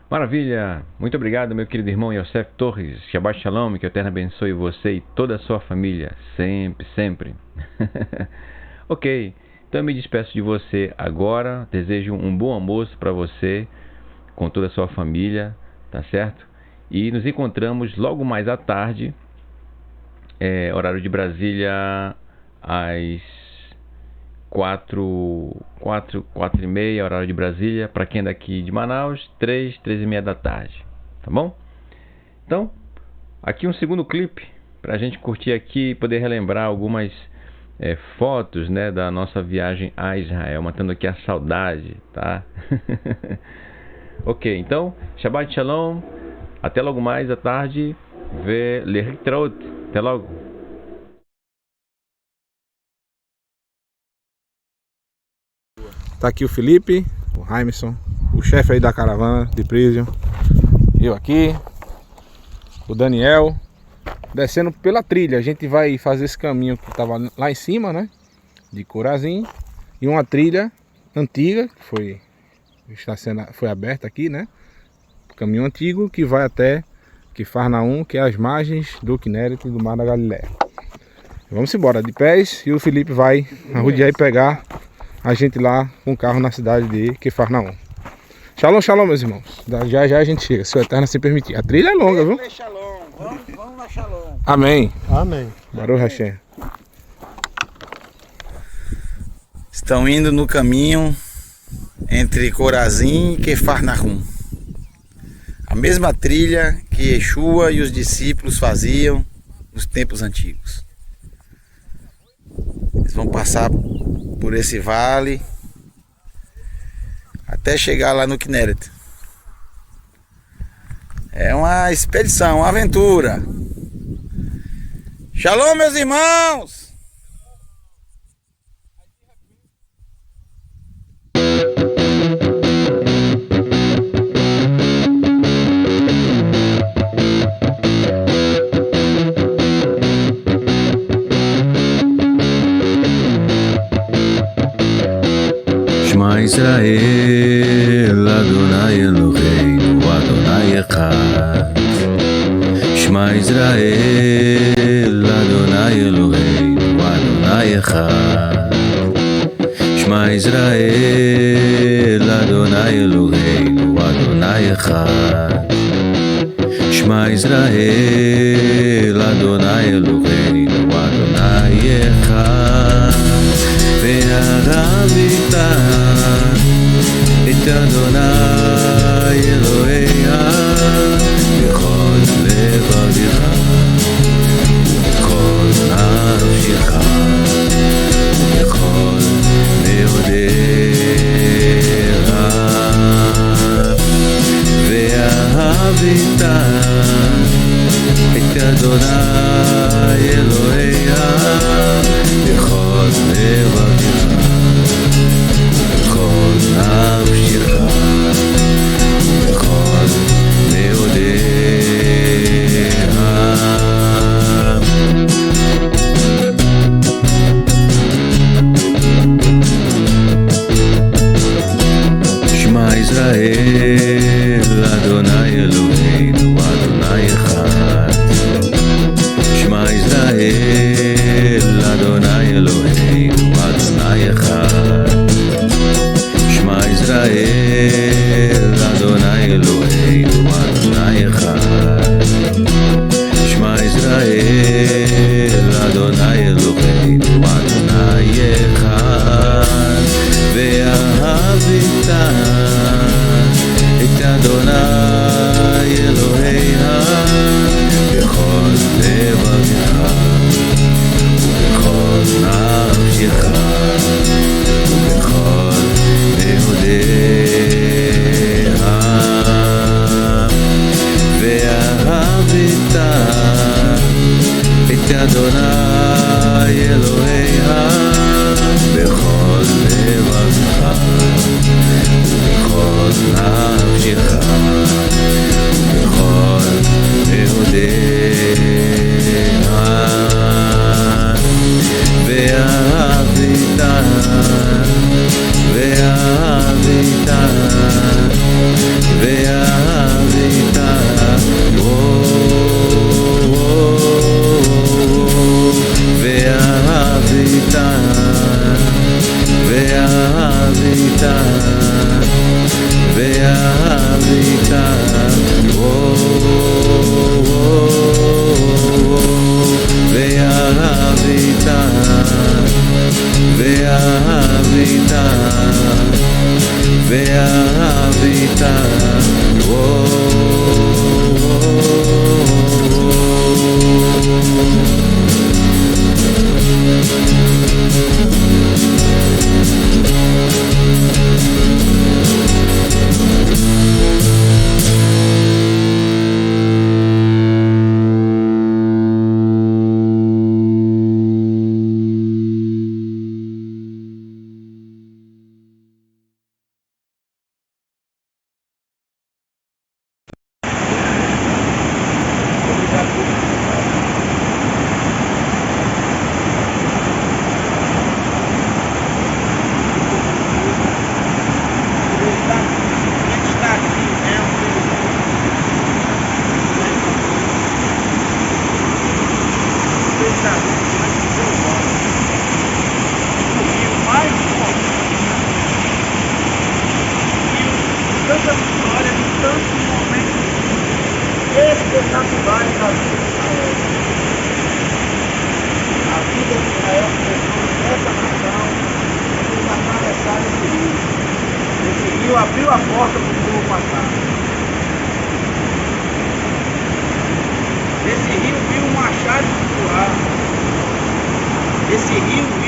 [SPEAKER 1] Maravilha! Muito obrigado, meu querido irmão Yosef Torres. Shabbat Shalom, que o Eterno abençoe você e toda a sua família, sempre, sempre. Ok, então eu me despeço de você agora. Desejo um bom almoço para você, com toda a sua família, tá certo? E nos encontramos logo mais à tarde, horário de Brasília, às 4h30, horário de Brasília, para quem é daqui de Manaus, 3h30 da tarde, tá bom? Então, aqui um segundo clipe para a gente curtir aqui e poder relembrar algumas fotos, né, da nossa viagem a Israel, matando aqui a saudade, tá? Ok, então, Shabbat Shalom, até logo mais à tarde, Lehitraot, até logo.
[SPEAKER 2] Tá aqui o Felipe, o Jaimson, o chefe aí da caravana de Prison, eu aqui, o Daniel, descendo pela trilha. A gente vai fazer esse caminho que tava lá em cima, né, de Corazim, e uma trilha antiga que foi aberta aqui, né, caminho antigo que vai até Quifarnaum, que é as margens do Quinéret e do Mar da Galileia. Vamos embora de pés e o Felipe vai arrodear e pegar a gente lá com o carro na cidade de Quifarnaum. Shalom, shalom, meus irmãos. Já já a gente chega, se o Eterno se permitir. A trilha é longa, viu?
[SPEAKER 3] Vamos lá, shalom.
[SPEAKER 2] Amém.
[SPEAKER 4] Amém.
[SPEAKER 2] Baruch Hashem.
[SPEAKER 3] Estão indo no caminho entre Corazim e Quifarnaum. A mesma trilha que Yeshua e os discípulos faziam nos tempos antigos. Eles vão passar por esse vale até chegar lá no Quinéret. É uma expedição, uma aventura. Shalom, meus irmãos!
[SPEAKER 5] Shema Israel, Adonai Eloheinu, Adonai Echad. Shema Israel, Adonai Eloheinu, Adonai Echad. Shema Israel, Adonai Eloheinu, Adonai Echad. Shema Israel, Adonai Eloheinu, Adonai Echad. Ve'adav את אדוני אלוהיה בכל לבבך ובכל נפשך ובכל מאודיך ואהבת את אדוני אלוהיה בכל לבבך ובכל נפשך ובכל מאודיך. שמע ישראל אדוני אלוהינו אדוני אחד. שמע ישראל אדוני אלוהינו אדוני אחד. שמע ישראל אדוני אלוהינו אדוני אחד. שמע ישראל אדוני אלוהינו אדוני אחד. ואהבת את אדוני אלוהיך בכל לבבך ובכל נפשך ובכל מאודיך. ואהבת את אדוני אלוהיך בכל לבבך ובכל נפשך ובכל מאודיך. ואהבת ואהבת ואהבת ואהבת ואהבת ואהבת ואהבת
[SPEAKER 4] tanta história, de tantos momentos espetaculares da vida. A vida de Israel começou nessa nação, eles atravessaram esse rio. Esse rio abriu a porta para o povo passar. Esse rio viu um machado de empurrar. Esse rio